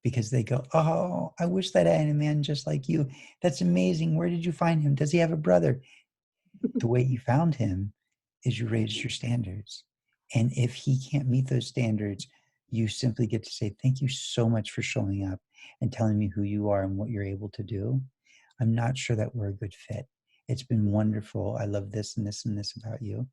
B: because they go, oh, I wish that I had a man just like you. That's amazing. Where did you find him? Does he have a brother? The way you found him is you raised your standards. And if he can't meet those standards, you simply get to say, thank you so much for showing up and telling me who you are and what you're able to do. I'm not sure that we're a good fit. It's been wonderful. I love this and this and this about you.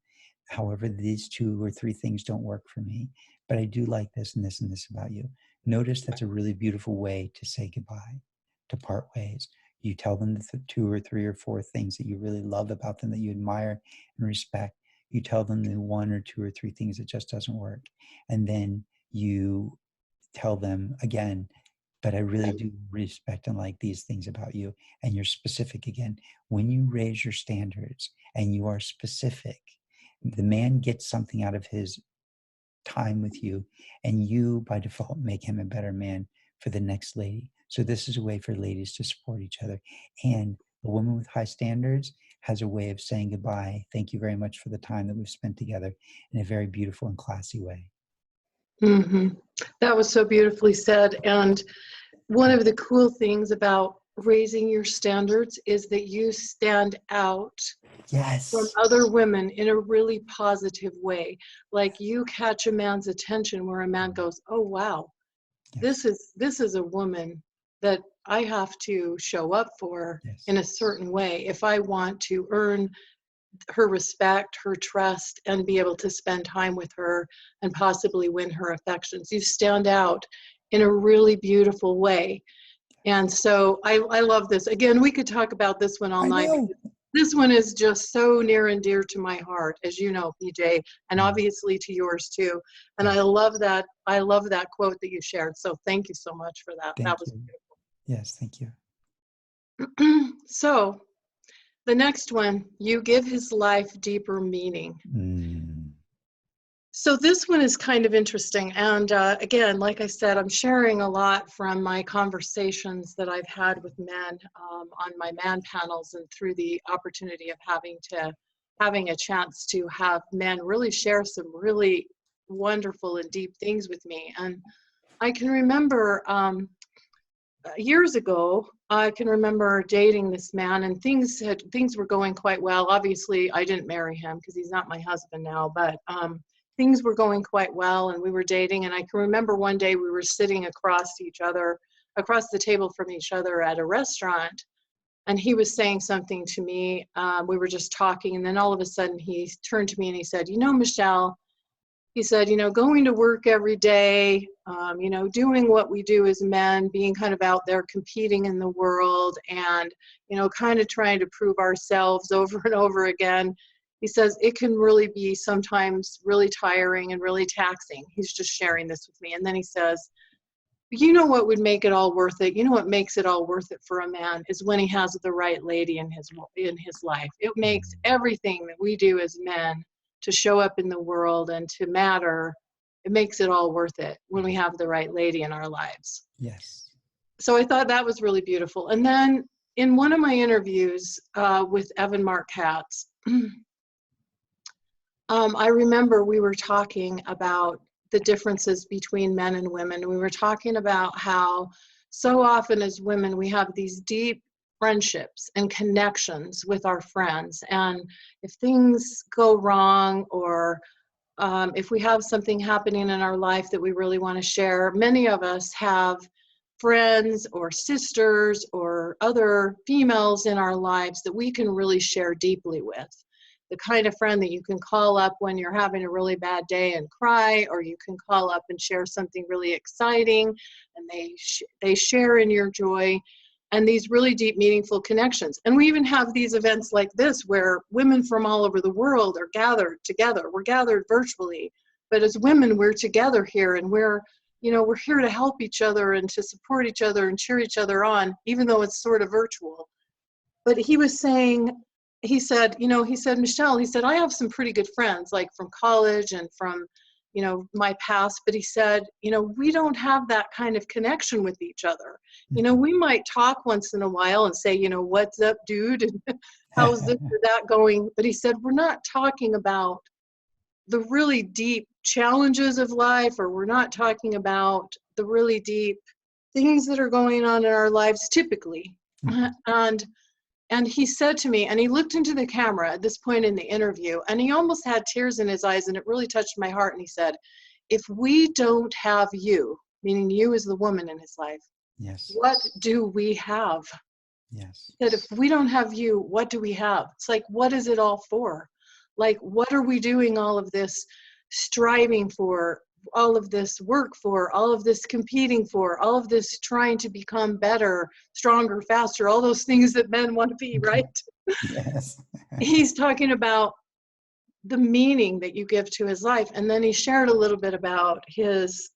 B: However, these 2 or 3 things don't work for me, but I do like this and this and this about you. Notice that's a really beautiful way to say goodbye, to part ways. You tell them the 2 or 3 or 4 things that you really love about them, that you admire and respect. You tell them the 1 or 2 or 3 things that just doesn't work. And then you tell them again, but I really do respect and like these things about you. And you're specific again. When you raise your standards and you are specific, the man gets something out of his time with you, and you by default make him a better man for the next lady. So this is a way for ladies to support each other. And a woman with high standards has a way of saying goodbye. Thank you very much for the time that we've spent together, in a very beautiful and classy way.
A: Mm-hmm. That was so beautifully said. And one of the cool things about raising your standards is that you stand out
B: Yes.
A: from other women in a really positive way. Like you catch a man's attention where a man goes, oh, wow,
B: Yes.
A: this is a woman that I have to show up for
B: Yes.
A: in a certain way if I want to earn her respect, her trust, and be able to spend time with her and possibly win her affections. You stand out in a really beautiful way. And so I love this. Again, we could talk about this one all
B: I
A: night.
B: know.
A: This one is just so near and dear to my heart, as you know, PJ, and obviously to yours too. And I love that quote that you shared. So thank you so much for that.
B: Thank
A: That was
B: you. Yes, thank you.
A: beautiful. So the next one, you give his life deeper meaning. So this one is kind of interesting. And again, like I said, I'm sharing a lot from my conversations that I've had with men on my man panels and through the opportunity of having a chance to have men really share some really wonderful and deep things with me. And I can remember years ago, I can remember dating this man, and things were going quite well. Obviously, I didn't marry him because he's not my husband now, but things were going quite well, and we were dating. And I can remember one day we were sitting across the table from each other at a restaurant, and he was saying something to me. We were just talking, and then all of a sudden he turned to me and he said, "You know, Michelle," he said, going to work every day, doing what we do as men, being kind of out there competing in the world and, kind of trying to prove ourselves over and over again. He says, it can really be sometimes really tiring and really taxing. He's just sharing this with me. And then he says, what would make it all worth it? What makes it all worth it for a man is when he has the right lady in his life. It makes everything that we do as men to show up in the world and to matter, it makes it all worth it when we have the right lady in our lives.
B: Yes.
A: So I thought that was really beautiful. And then in one of my interviews with Evan Marc Katz, I remember we were talking about the differences between men and women. We were talking about how so often as women we have these deep friendships and connections with our friends, and if things go wrong or if we have something happening in our life that we really want to share, many of us have friends or sisters or other females in our lives that we can really share deeply with. The kind of friend that you can call up when you're having a really bad day and cry, or you can call up and share something really exciting, and they share in your joy, and these really deep, meaningful connections. And we even have these events like this where women from all over the world are gathered together. We're gathered virtually, but as women, we're together here, and we're here to help each other and to support each other and cheer each other on, even though it's sort of virtual. But he was saying, he said, Michelle, he said, I have some pretty good friends, like from college and from, my past, but he said, we don't have that kind of connection with each other. We might talk once in a while and say, what's up, dude? And how's this or that going? But he said, we're not talking about the really deep challenges of life, or we're not talking about the really deep things that are going on in our lives typically. And he said to me, and he looked into the camera at this point in the interview, and he almost had tears in his eyes, and it really touched my heart. And he said, if we don't have you, meaning you as the woman in his life,
B: yes,
A: what do we have?
B: Yes.
A: That if we don't have you, what do we have? It's like, what is it all for? Like, what are we doing all of this striving for, all of this work for, all of this competing for, all of this trying to become better, stronger, faster, all those things that men want to be, right?
B: Yes.
A: He's talking about the meaning that you give to his life. And then he shared a little bit about his,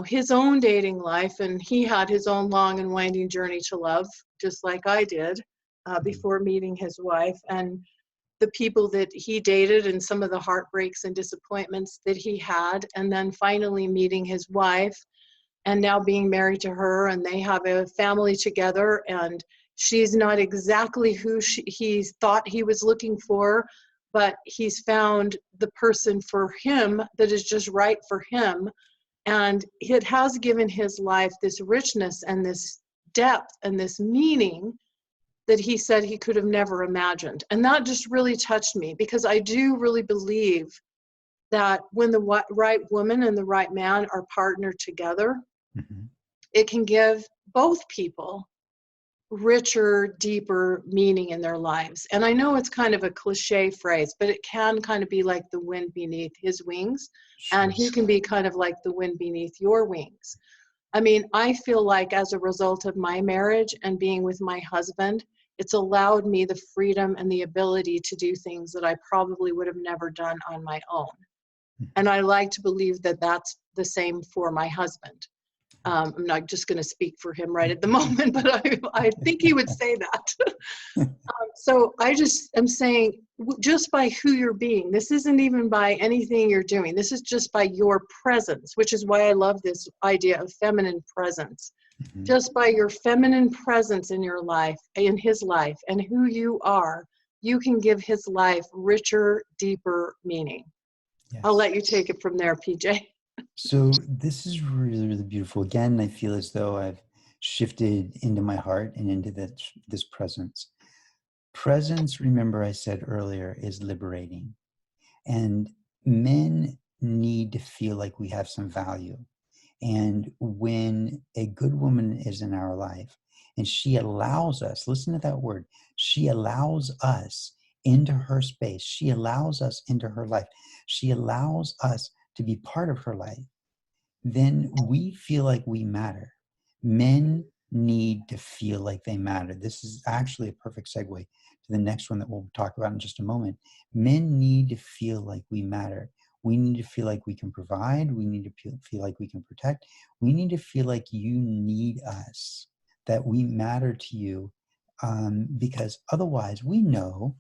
A: his own dating life. And he had his own long and winding journey to love, just like I did before meeting his wife. And the people that he dated and some of the heartbreaks and disappointments that he had, and then finally meeting his wife and now being married to her, and they have a family together, and she's not exactly who he thought he was looking for, but he's found the person for him that is just right for him. And it has given his life this richness and this depth and this meaning that he said he could have never imagined. And that just really touched me, because I do really believe that when the right woman and the right man are partnered together, it can give both people richer, deeper meaning in their lives. And I know it's kind of a cliche phrase, but it can kind of be like the wind beneath his wings, and he can be kind of like the wind beneath your wings. I mean, I feel like as a result of my marriage and being with my husband, it's allowed me the freedom and the ability to do things that I probably would have never done on my own. And I like to believe that that's the same for my husband. I'm not just going to speak for him right at the moment, but I think he would say that. So I just am saying, just by who you're being. This isn't even by anything you're doing. This is just by your presence, which is why I love this idea of feminine presence.
B: Mhm.
A: Just by your feminine presence in your life, in his life, and who you are, you can give his life richer, deeper meaning. I'll
B: Yes.
A: let you take it from there, PJ.
B: So this is really, really beautiful. Again, I feel as though I've shifted into my heart and into this presence. Presence, remember I said earlier, is liberating. And men need to feel like we have some value. And when a good woman is in our life and she allows us, listen to that word, she allows us into her space, she allows us into her life, she allows us to be part of her life, then we feel like we matter. Men need to feel like they matter. This is actually a perfect segue to the next one that we'll talk about in just a moment. Men need to feel like we matter. We need to feel like we can provide. We need to feel like we can protect. We need to feel like you need us, that we matter to you, because otherwise we know,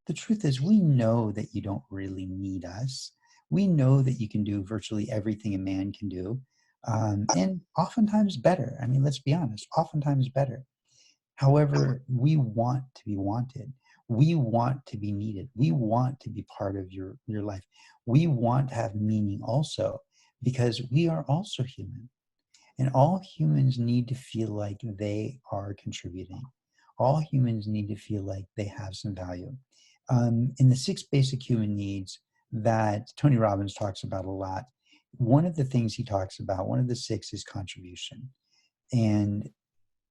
B: the truth is we know that you don't really need us. We know that you can do virtually everything a man can do, and oftentimes better. I mean, let's be honest, oftentimes better. However, we want to be wanted. We want to be needed. We want to be part of your life. We want to have meaning also, because we are also human. And all humans need to feel like they are contributing. All humans need to feel like they have some value. In the 6 basic human needs that Tony Robbins talks about a lot, one of the things he talks about, one of the 6 is contribution. And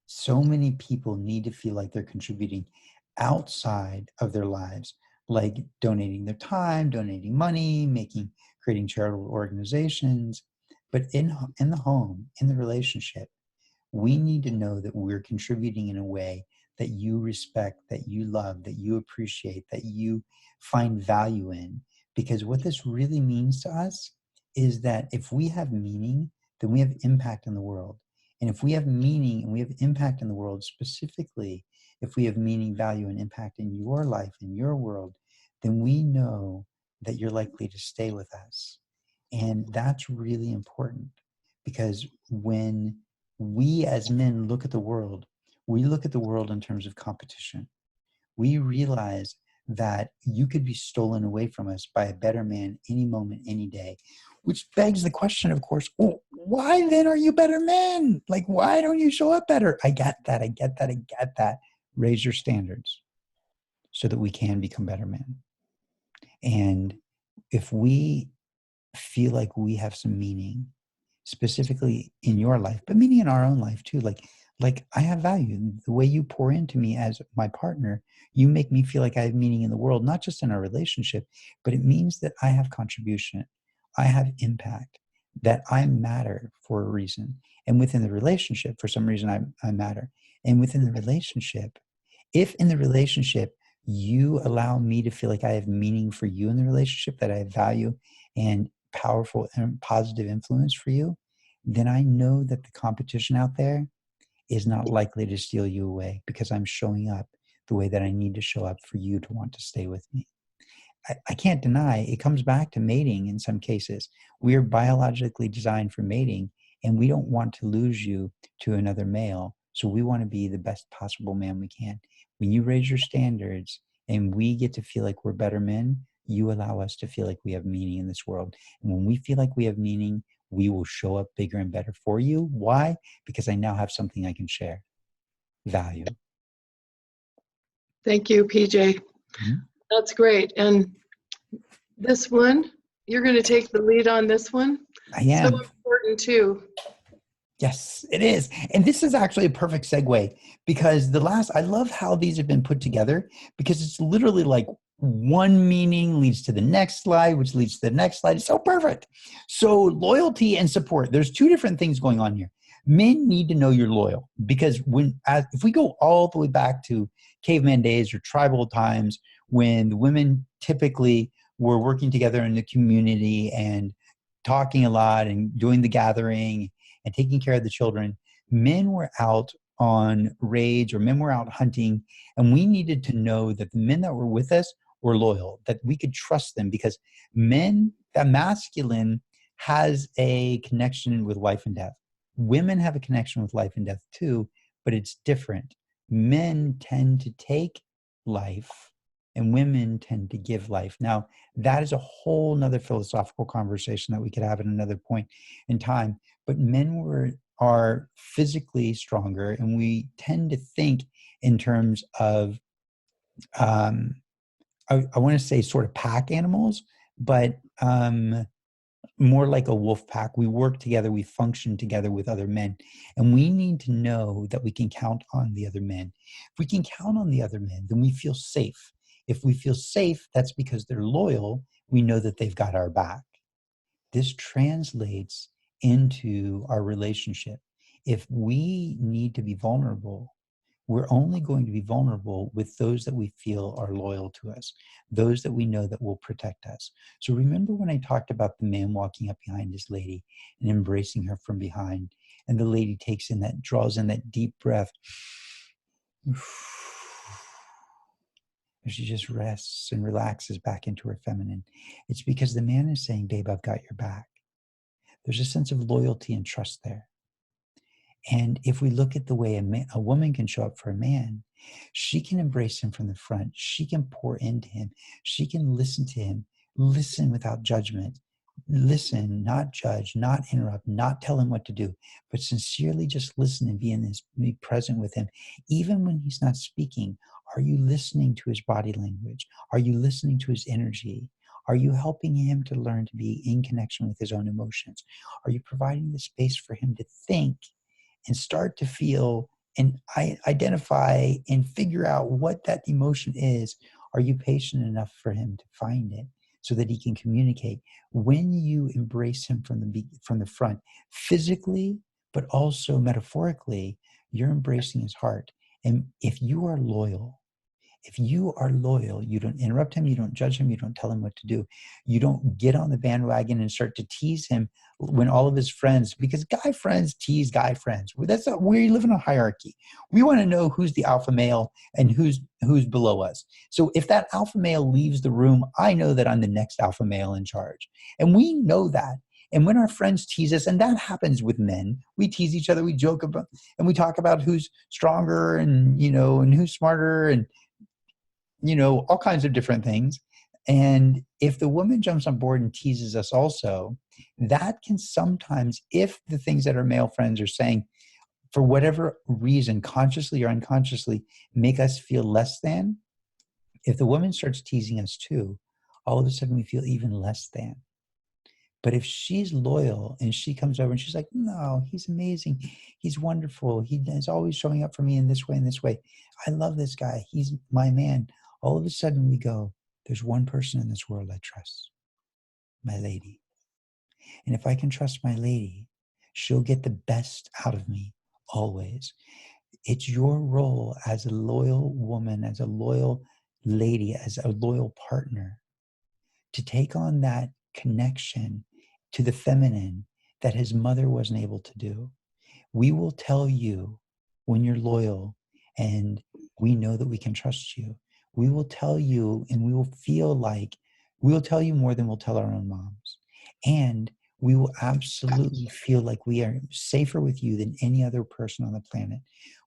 B: so many people need to feel like they're contributing outside of their lives, like donating their time, donating money, creating charitable organizations. But in the home, in the relationship, we need to know that we're contributing in a way that you respect, that you love, that you appreciate, that you find value in. Because what this really means to us is that if we have meaning, then we have impact in the world. And if we have meaning and we have impact in the world, specifically, if we have meaning, value, and impact in your life, in your world, then we know that you're likely to stay with us. And that's really important, because when we as men look at the world, we look at the world in terms of competition. We realize that you could be stolen away from us by a better man any moment, any day, which begs the question, of course, well, why then are you better men? Like, why don't you show up better? I get that. I get that. I get that. Raise your standards so that we can become better men. And if we feel like we have some meaning, specifically in your life, but meaning in our own life too, like I have value. The way you pour into me as my partner, you make me feel like I have meaning in the world, not just in our relationship, but it means that I have contribution, I have impact, that I matter for a reason. And within the relationship, for some reason, I matter. And within the relationship, if in the relationship you allow me to feel like I have meaning for you in the relationship, that I have value and powerful and positive influence for you, then I know that the competition out there is not likely to steal you away, because I'm showing up the way that I need to show up for you to want to stay with me. I can't deny it comes back to mating in some cases. We are biologically designed for mating, and we don't want to lose you to another male. So we want to be the best possible man we can. When you raise your standards and we get to feel like we're better men, you allow us to feel like we have meaning in this world. And when we feel like we have meaning, we will show up bigger and better for you. Why? Because I now have something I can share. Value.
A: Thank you, PJ.
B: Mhm.
A: That's great. And this one, you're going to take the lead on this one.
B: I
A: So
B: am.
A: important too.
B: Yes, it is. And this is actually a perfect segue, because I love how these have been put together, because it's literally like one meaning leads to the next slide, which leads to the next slide. It's so perfect. So loyalty and support, there's 2 different things going on here. Men need to know you're loyal, because if we go all the way back to caveman days or tribal times, when the women typically were working together in the community and talking a lot and doing the gathering and taking care of the children, men were out on raids or men were out hunting, and we needed to know that the men that were with us were loyal, that we could trust them, because men, that masculine has a connection with life and death. Women have a connection with life and death too, but it's different. Men tend to take life and women tend to give life. Now, that is a whole nother philosophical conversation that we could have at another point in time. But are physically stronger, and we tend to think in terms of, I want to say sort of pack animals, but more like a wolf pack. We work together, we function together with other men, and we need to know that we can count on the other men. If we can count on the other men, then we feel safe. If we feel safe, that's because they're loyal. We know that they've got our back. This translates into our relationship. If we need to be vulnerable, we're only going to be vulnerable with those that we feel are loyal to us, those that we know that will protect us. So remember when I talked about the man walking up behind this lady and embracing her from behind, and the lady draws in that deep breath. She just rests and relaxes back into her feminine. It's because the man is saying, babe, I've got your back. There's a sense of loyalty and trust there. And if we look at the way a woman can show up for a man, she can embrace him from the front. She can pour into him. She can listen to him, listen without judgment. Listen, not judge, not interrupt, not tell him what to do, but sincerely just listen and be present with him. Even when he's not speaking, are you listening to his body language? Are you listening to his energy? Are you helping him to learn to be in connection with his own emotions? Are you providing the space for him to think and start to feel and identify and figure out what that emotion is? Are you patient enough for him to find it so that he can communicate? When you embrace him from the front, physically, but also metaphorically, you're embracing his heart. And if you are loyal, you don't interrupt him, you don't judge him, you don't tell him what to do. You don't get on the bandwagon and start to tease him when all of his friends, because guy friends tease guy friends. We live in a hierarchy. We want to know who's the alpha male and who's below us. So if that alpha male leaves the room, I know that I'm the next alpha male in charge. And we know that. And when our friends tease us, and that happens with men, we tease each other, we joke about, and we talk about who's stronger and who's smarter and all kinds of different things. And if the woman jumps on board and teases us also, that can sometimes, if the things that our male friends are saying, for whatever reason, consciously or unconsciously, make us feel less than, if the woman starts teasing us too, all of a sudden we feel even less than. But if she's loyal and she comes over and she's like, no, he's amazing. He's wonderful. He is always showing up for me in this way and this way. I love this guy. He's my man. All of a sudden we go, there's one person in this world I trust, my lady. And if I can trust my lady, she'll get the best out of me always. It's your role as a loyal woman, as a loyal lady, as a loyal partner, to take on that connection to the feminine that his mother wasn't able to do. We will tell you when you're loyal and we know that we can trust you. We will tell you, and we will tell you more than we'll tell our own moms. And we will absolutely feel like we are safer with you than any other person on the planet.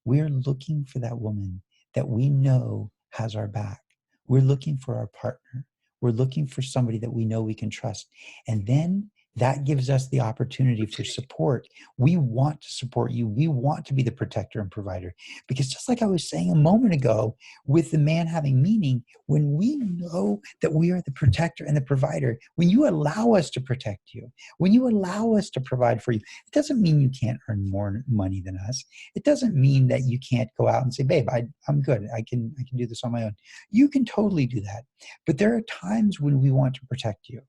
B: We're looking for that woman that we know has our back. We're looking for our partner. We're looking for somebody that we know we can trust. And then that gives us the opportunity for support. We want to support you. We want to be the protector and provider. Because just like I was saying a moment ago, with the man having meaning, when we know that we are the protector and the provider, when you allow us to protect you, when you allow us to provide for you, it doesn't mean you can't earn more money than us. It doesn't mean that you can't go out and say, babe, I'm good. I can do this on my own. You can totally do that. But there are times when we want to protect you.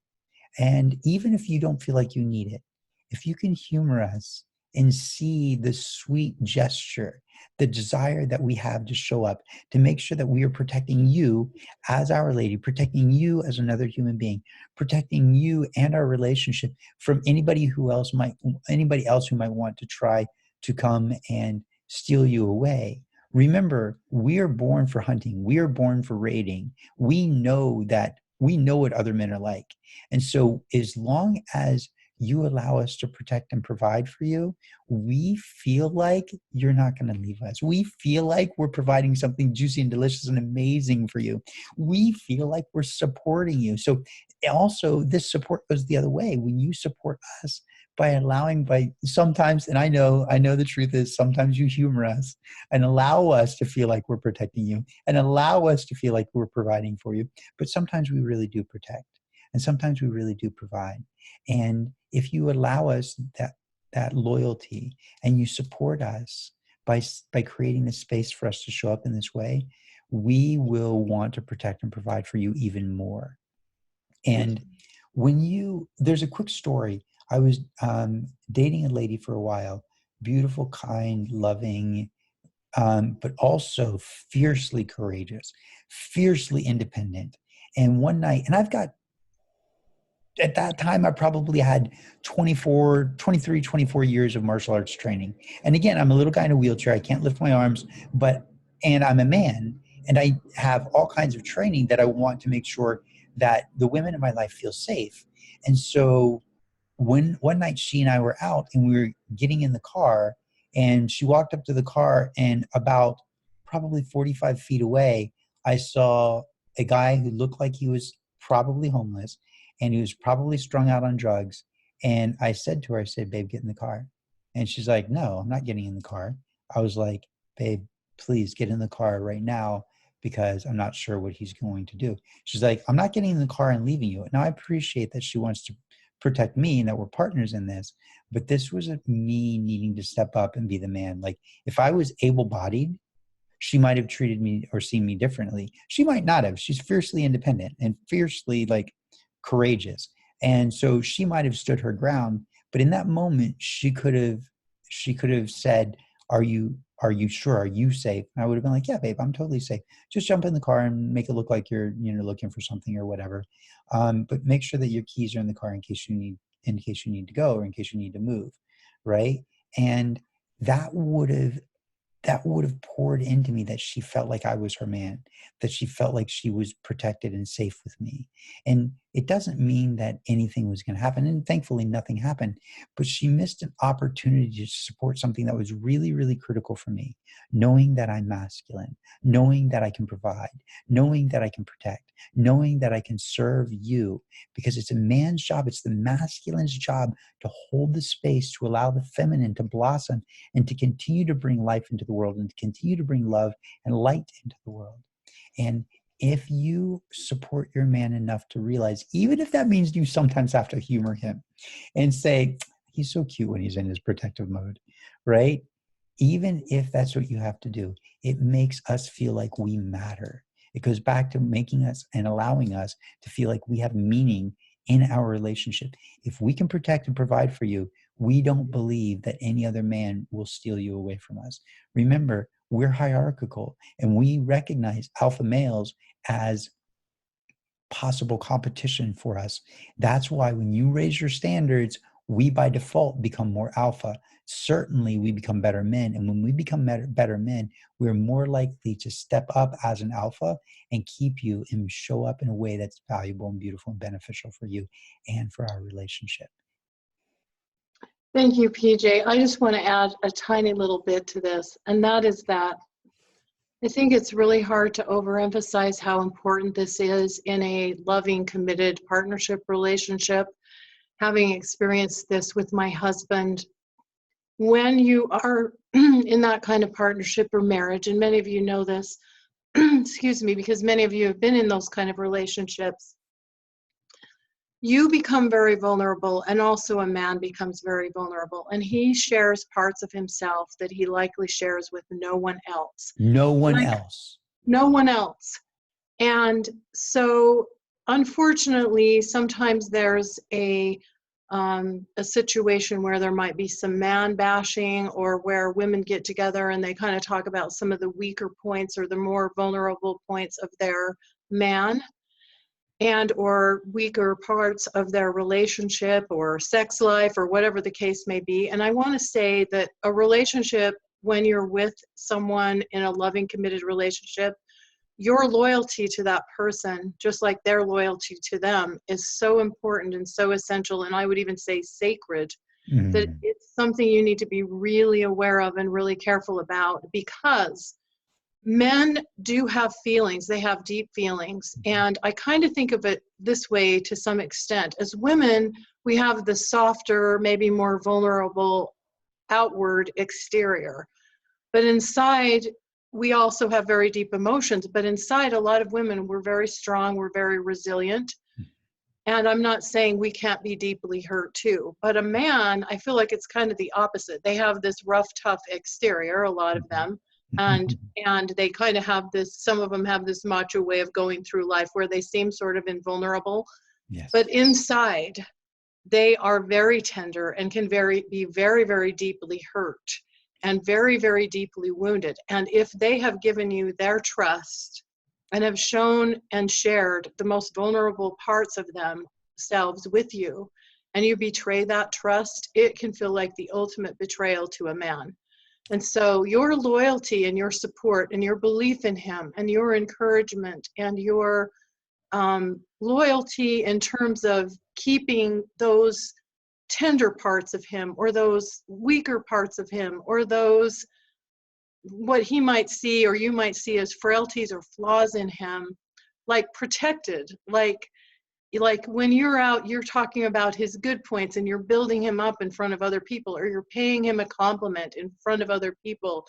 B: And even if you don't feel like you need it, if you can humor us and see the sweet gesture, the desire that we have to show up, to make sure that we are protecting you as our lady, protecting you as another human being, protecting you and our relationship from anybody else who might want to try to come and steal you away. Remember, we are born for hunting. We are born for raiding. We know what other men are like. And so as long as you allow us to protect and provide for you, we feel like you're not going to leave us. We feel like we're providing something juicy and delicious and amazing for you. We feel like we're supporting you. So also this support goes the other way. When you support us by sometimes, and I know the truth is sometimes you humor us and allow us to feel like we're protecting you and allow us to feel like we're providing for you. But sometimes we really do protect and sometimes we really do provide. And if you allow us that loyalty and you support us by creating this space for us to show up in this way, we will want to protect and provide for you even more. And there's a quick story. I was dating a lady for a while, beautiful, kind, loving, but also fiercely courageous, fiercely independent. And one night, and at that time, I probably had 24 years of martial arts training. And again, I'm a little guy in a wheelchair. I can't lift my arms, and I'm a man. And I have all kinds of training that I want to make sure that the women in my life feel safe. And so one night she and I were out and we were getting in the car and she walked up to the car and about probably 45 feet away, I saw a guy who looked like he was probably homeless and he was probably strung out on drugs. And I said to her, I said, babe, get in the car. And she's like, no, I'm not getting in the car. I was like, babe, please get in the car right now because I'm not sure what he's going to do. She's like, I'm not getting in the car and leaving you. Now I appreciate that she wants to protect me and that we're partners in this, but this was me needing to step up and be the man. Like if I was able-bodied, she might have treated me or seen me differently. She might not have. She's fiercely independent and fiercely like courageous. And so she might have stood her ground, but in that moment she could have said, are you sure? Are you safe? And I would have been like, yeah, babe, I'm totally safe. Just jump in the car and make it look like you're, looking for something or whatever. But make sure that your keys are in the car in case you need to go or in case you need to move. Right. And that would have poured into me that she felt like I was her man, that she felt like she was protected and safe with me. And it doesn't mean that anything was going to happen. And thankfully, nothing happened. But she missed an opportunity to support something that was really, really critical for me. Knowing that I'm masculine, knowing that I can provide, knowing that I can protect, knowing that I can serve you. Because it's a man's job, it's the masculine's job to hold the space, to allow the feminine to blossom and to continue to bring life into the world and to continue to bring love and light into the world. And if you support your man enough to realize, even if that means you sometimes have to humor him and say, he's so cute when he's in his protective mode, right? Even if that's what you have to do, it makes us feel like we matter. It goes back to making us and allowing us to feel like we have meaning in our relationship. If we can protect and provide for you, we don't believe that any other man will steal you away from us. Remember, we're hierarchical and we recognize alpha males as possible competition for us. That's why when you raise your standards, we by default become more alpha. Certainly we become better men. And when we become better men, we're more likely to step up as an alpha and keep you and show up in a way that's valuable and beautiful and beneficial for you and for our relationship.
A: Thank you, PJ. I just want to add a tiny little bit to this, and that is that I think it's really hard to overemphasize how important this is in a loving, committed partnership relationship. Having experienced this with my husband, when you are in that kind of partnership or marriage, and many of you know this, excuse me, because many of you have been in those kind of relationships, you become very vulnerable, and also a man becomes very vulnerable, and he shares parts of himself that he likely shares with no one else.
B: No one else.
A: No one else. And so, unfortunately, sometimes there's a situation where there might be some man bashing, or where women get together and they kind of talk about some of the weaker points or the more vulnerable points of their man, and or weaker parts of their relationship or sex life or whatever the case may be. And I want to say that a relationship when you're with someone in a loving, committed relationship, your loyalty to that person, just like their loyalty to them, is so important and so essential, and I would even say sacred, that
B: Mm.
A: it's something you need to be really aware of and really careful about, because men do have feelings. They have deep feelings. And I kind of think of it this way to some extent. As women, we have the softer, maybe more vulnerable outward exterior. But inside, we also have very deep emotions. But inside, a lot of women, we're very strong, we're very resilient. And I'm not saying we can't be deeply hurt too. But a man, I feel like it's kind of the opposite. They have this rough, tough exterior, a lot of them. And they kind of have this, some of them have this macho way of going through life where they seem sort of invulnerable.
B: Yes.
A: But inside, they are very tender and can be very, very deeply hurt and very, very deeply wounded. And if they have given you their trust and have shown and shared the most vulnerable parts of themselves with you, and you betray that trust, it can feel like the ultimate betrayal to a man. And so your loyalty and your support and your belief in him and your encouragement and your loyalty in terms of keeping those tender parts of him or those weaker parts of him or those what he might see or you might see as frailties or flaws in him, like protected, like when you're out, you're talking about his good points and you're building him up in front of other people, or you're paying him a compliment in front of other people,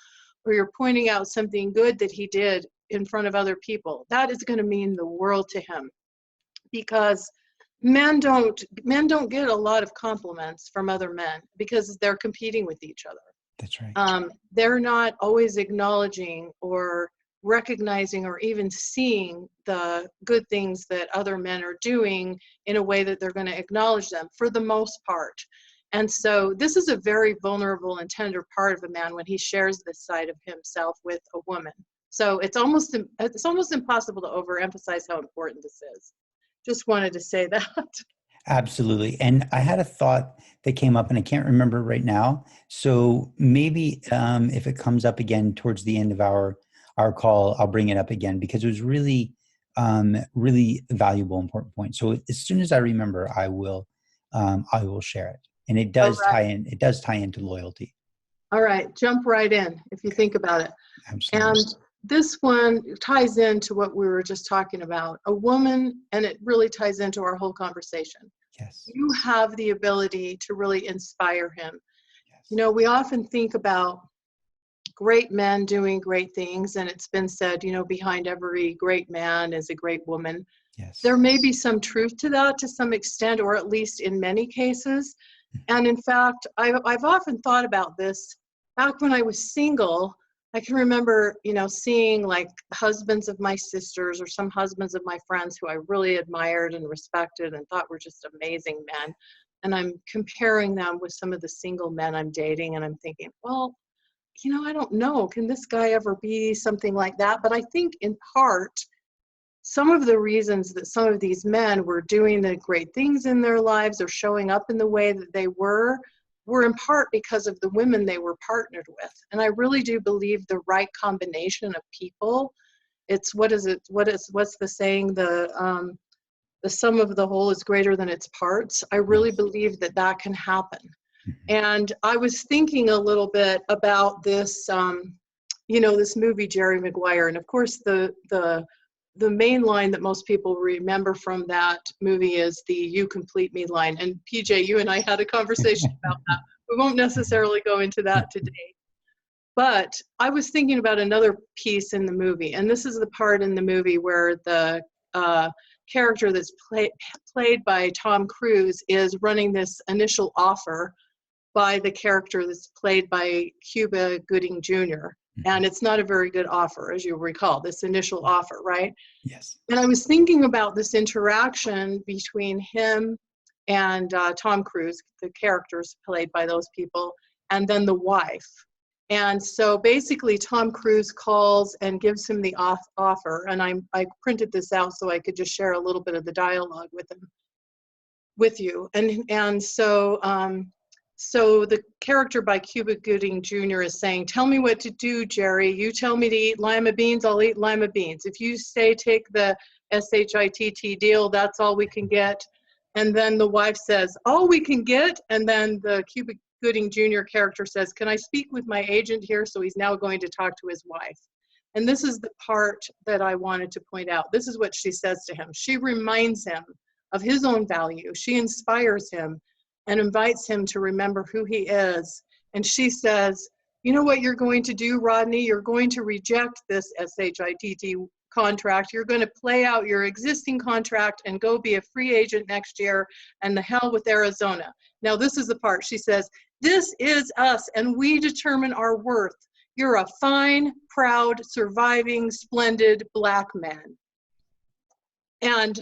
A: or you're pointing out something good that he did in front of other people. That is going to mean the world to him, because men don't get a lot of compliments from other men because they're competing with each other.
B: That's right.
A: They're not always acknowledging or recognizing or even seeing the good things that other men are doing in a way that they're going to acknowledge them for the most part. And so this is a very vulnerable and tender part of a man when he shares this side of himself with a woman. So it's almost impossible to overemphasize how important this is. Just wanted to say that.
B: Absolutely. And I had a thought that came up and I can't remember right now. So maybe if it comes up again towards the end of our call, I'll bring it up again, because it was really, really valuable, important point. So as soon as I remember, I will share it. And it does tie in. It does tie into loyalty.
A: All right, jump right in if you think about it.
B: Absolutely.
A: And this one ties into what we were just talking about, a woman, and it really ties into our whole conversation.
B: Yes.
A: You have the ability to really inspire him.
B: Yes.
A: You know, we often think about great men doing great things, and it's been said, you know, behind every great man is a great woman.
B: Yes.
A: There may be some truth to that to some extent, or at least in many cases. And in fact, I've often thought about this. Back when I was single, I can remember, you know, seeing like husbands of my sisters or some husbands of my friends who I really admired and respected and thought were just amazing men. And I'm comparing them with some of the single men I'm dating, and I'm thinking, well, you know, I don't know, can this guy ever be something like that? But I think in part, some of the reasons that some of these men were doing the great things in their lives or showing up in the way that they were in part because of the women they were partnered with. And I really do believe the right combination of people, it's, what's the saying? The sum of the whole is greater than its parts. I really believe that can happen. And I was thinking a little bit about this, you know, this movie, Jerry Maguire. And of course, the main line that most people remember from that movie is the "You complete me" line. And PJ, you and I had a conversation about that. We won't necessarily go into that today. But I was thinking about another piece in the movie. And this is the part in the movie where the character that's played by Tom Cruise is running this initial offer by the character that's played by Cuba Gooding Jr. And it's not a very good offer, as you recall, this initial offer, right?
B: Yes.
A: And I was thinking about this interaction between him and Tom Cruise, the characters played by those people, and then the wife. And so basically Tom Cruise calls and gives him the offer, and I printed this out so I could just share a little bit of the dialogue with you. And so So the character by Cuba Gooding Jr. is saying, tell me what to do, Jerry. You tell me to eat lima beans, I'll eat lima beans. If you say take the SHITT deal, that's all we can get. And then the wife says, all we can get? And then the Cuba Gooding Jr. character says, can I speak with my agent here? So he's now going to talk to his wife. And this is the part that I wanted to point out. This is what she says to him. She reminds him of his own value. She inspires him and invites him to remember who he is. And she says, you know what you're going to do, Rodney? You're going to reject this SHITT contract. You're going to play out your existing contract and go be a free agent next year, and the hell with Arizona. Now, this is the part. She says, this is us, and we determine our worth. You're a fine, proud, surviving, splendid Black man. And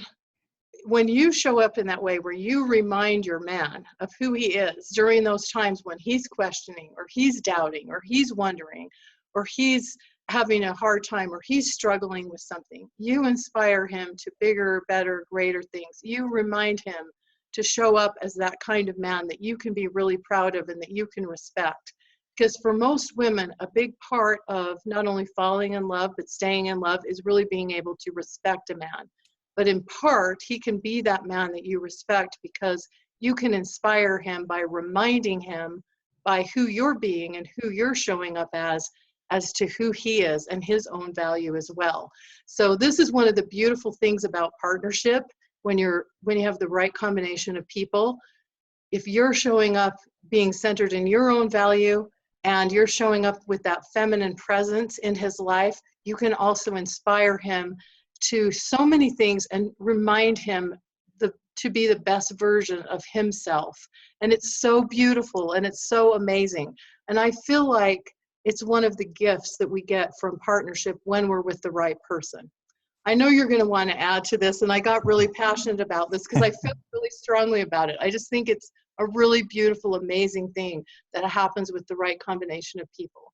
A: when you show up in that way, where you remind your man of who he is during those times when he's questioning, or he's doubting, or he's wondering, or he's having a hard time, or he's struggling with something, you inspire him to bigger, better, greater things. You remind him to show up as that kind of man that you can be really proud of and that you can respect. Because for most women, a big part of not only falling in love, but staying in love is really being able to respect a man. But in part, he can be that man that you respect because you can inspire him by reminding him by who you're being and who you're showing up as to who he is and his own value as well. So this is one of the beautiful things about partnership when you have the right combination of people. If you're showing up being centered in your own value and you're showing up with that feminine presence in his life, you can also inspire him to so many things and remind him to be the best version of himself. And it's so beautiful and it's so amazing. And I feel like it's one of the gifts that we get from partnership when we're with the right person. I know you're going to want to add to this, and I got really passionate about this because I feel really strongly about it. I just think it's a really beautiful, amazing thing that happens with the right combination of people.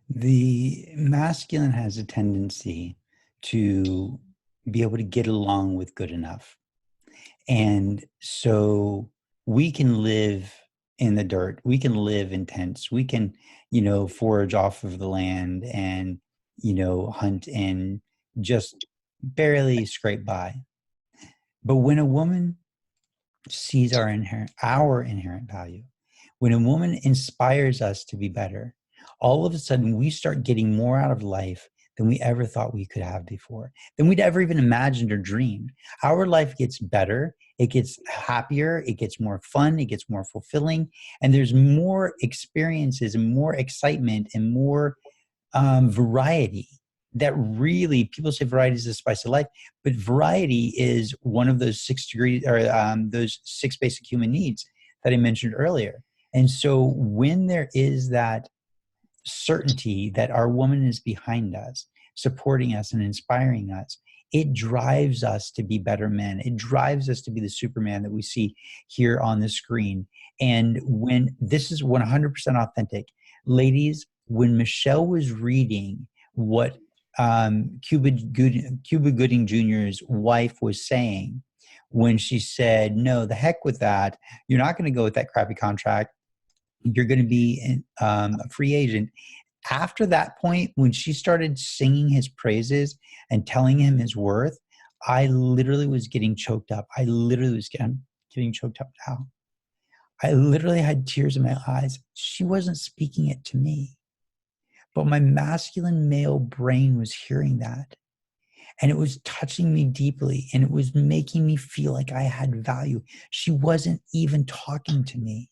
B: The masculine has a tendency to be able to get along with good enough. And so we can live in the dirt. We can live in tents. We can, forage off of the land and, hunt and just barely scrape by. But when a woman sees our inherent value, when a woman inspires us to be better, all of a sudden we start getting more out of life than we ever thought we could have before, than we'd ever even imagined or dreamed. Our life gets better, it gets happier, it gets more fun, it gets more fulfilling, and there's more experiences and more excitement and more variety. That really, people say variety is the spice of life, but variety is one of those 6 degrees, or those 6 basic human needs that I mentioned earlier. And so when there is that certainty that our woman is behind us, supporting us and inspiring us, it drives us to be better men. It drives us to be the Superman that we see here on the screen. And when this is 100% authentic, ladies, when Michelle was reading what Cuba Gooding Jr.'s wife was saying, when she said, no, the heck with that, you're not going to go with that crappy contract, you're going to be a free agent. After that point, when she started singing his praises and telling him his worth, I literally was getting choked up. I literally was getting choked up now. I literally had tears in my eyes. She wasn't speaking it to me, but my masculine male brain was hearing that. And it was touching me deeply, and it was making me feel like I had value. She wasn't even talking to me.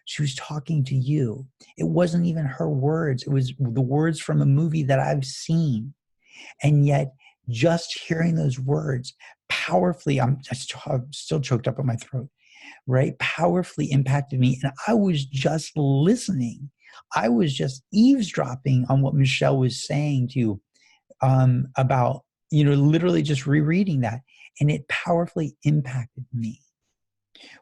B: She was talking to you. It wasn't even her words. It was the words from a movie that I've seen. And yet, just hearing those words powerfully, I'm still choked up in my throat, right? Powerfully impacted me. And I was just listening. I was just eavesdropping on what Michelle was saying to you about, literally just rereading that. And it powerfully impacted me.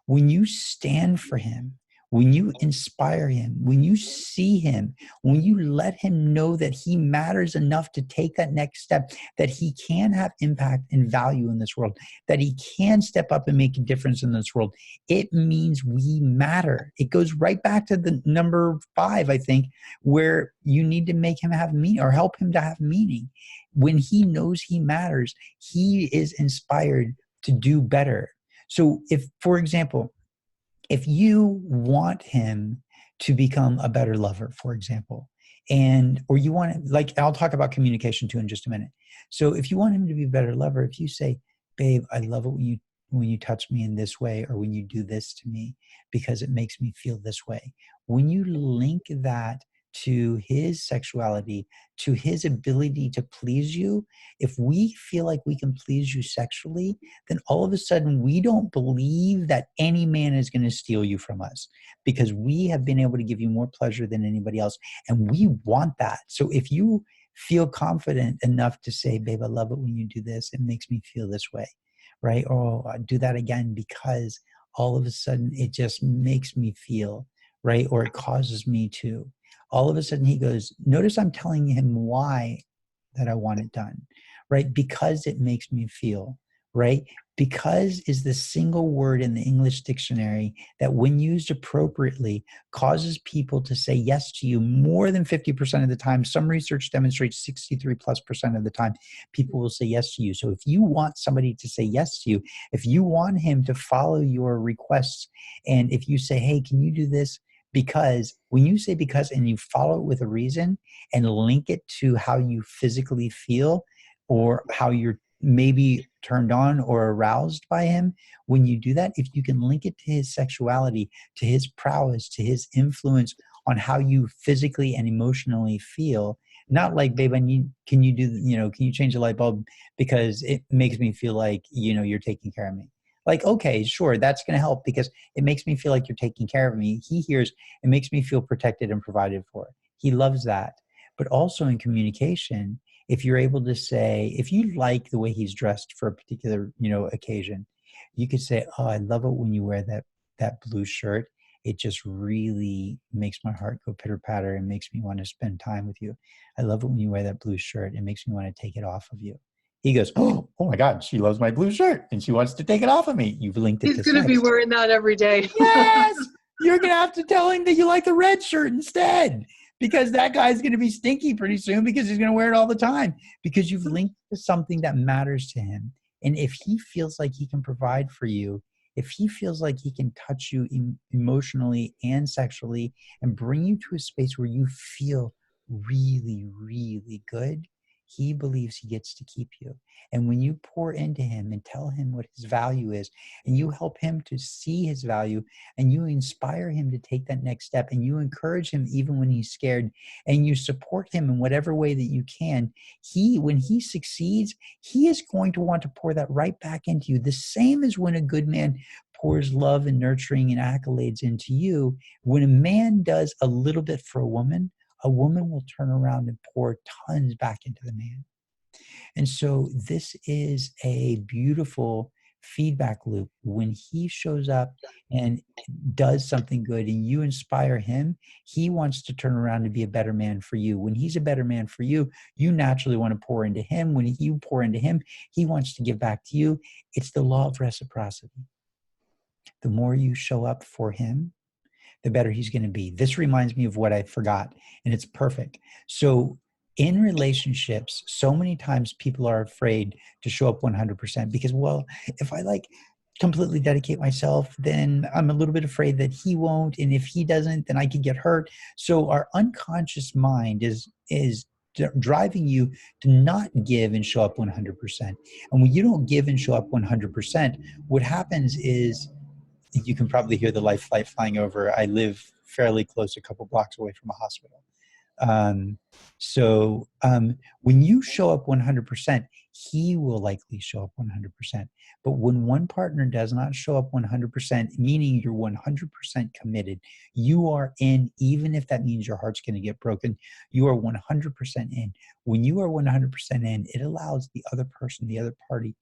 B: When you stand for him, when you inspire him, when you see him, when you let him know that he matters enough to take that next step, that he can have impact and value in this world, that he can step up and make a difference in this world, it means we matter. It goes right back to the number 5, I think, where you need to make him have meaning or help him to have meaning. When he knows he matters, he is inspired to do better. So if, for example, if you want him to become a better lover, for example, and or you want, like, I'll talk about communication too in just a minute. So if you want him to be a better lover, if you say, babe, I love it when you touch me in this way, or when you do this to me because it makes me feel this way. When you link that to his sexuality, to his ability to please you, if we feel like we can please you sexually, then all of a sudden we don't believe that any man is going to steal you from us, because we have been able to give you more pleasure than anybody else. And we want that. So if you feel confident enough to say, babe, I love it when you do this, it makes me feel this way, right? Or I do that again because all of a sudden it just makes me feel, right? Or it causes me to. All of a sudden he goes, notice I'm telling him why that I want it done, right? Because it makes me feel, right? Because is the single word in the English dictionary that, when used appropriately, causes people to say yes to you more than 50% of the time. Some research demonstrates 63+% of the time people will say yes to you. So if you want somebody to say yes to you, if you want him to follow your requests, and if you say, hey, can you do this? Because when you say because and you follow it with a reason and link it to how you physically feel, or how you're maybe turned on or aroused by him, when you do that, if you can link it to his sexuality, to his prowess, to his influence on how you physically and emotionally feel, not like, babe, can you do, can you change the light bulb because it makes me feel like, you're taking care of me. Like, okay, sure, that's going to help because it makes me feel like you're taking care of me. He hears it makes me feel protected and provided for. He loves that. But also in communication, if you're able to say, if you like the way he's dressed for a particular, occasion, you could say, oh, I love it when you wear that blue shirt. It just really makes my heart go pitter patter and makes me want to spend time with you. I love it when you wear that blue shirt. It makes me want to take it off of you. He goes, oh my God, she loves my blue shirt and she wants to take it off of me. You've linked it
A: He's
B: to
A: going to be
B: sex.
A: wearing that every day.
B: Yes, you're going to have to tell him that you like the red shirt instead, because that guy's going to be stinky pretty soon because he's going to wear it all the time, because you've linked to something that matters to him. And if he feels like he can provide for you, if he feels like he can touch you emotionally and sexually and bring you to a space where you feel really, really good, he believes he gets to keep you. And when you pour into him and tell him what his value is, and you help him to see his value, and you inspire him to take that next step, and you encourage him even when he's scared, and you support him in whatever way that you can, when he succeeds, he is going to want to pour that right back into you. The same as when a good man pours love and nurturing and accolades into you. When a man does a little bit for a woman will turn around and pour tons back into the man. And so this is a beautiful feedback loop. When he shows up and does something good and you inspire him, he wants to turn around and be a better man for you. When he's a better man for you, you naturally want to pour into him. When you pour into him, he wants to give back to you. It's the law of reciprocity. The more you show up for him, the better he's going to be. This reminds me of what I forgot, and it's perfect. So in relationships, so many times people are afraid to show up 100% because, well, if I completely dedicate myself, then I'm a little bit afraid that he won't. And if he doesn't, then I could get hurt. So our unconscious mind is driving you to not give and show up 100%. And when you don't give and show up 100%, what happens is, you can probably hear the life flight flying over. I live fairly close, a couple blocks away from a hospital. When you show up 100%, he will likely show up 100%. But when one partner does not show up 100%, meaning you're 100% committed, you are in, even if that means your heart's going to get broken, you are 100% in. When you are 100% in, it allows the other person, the other party,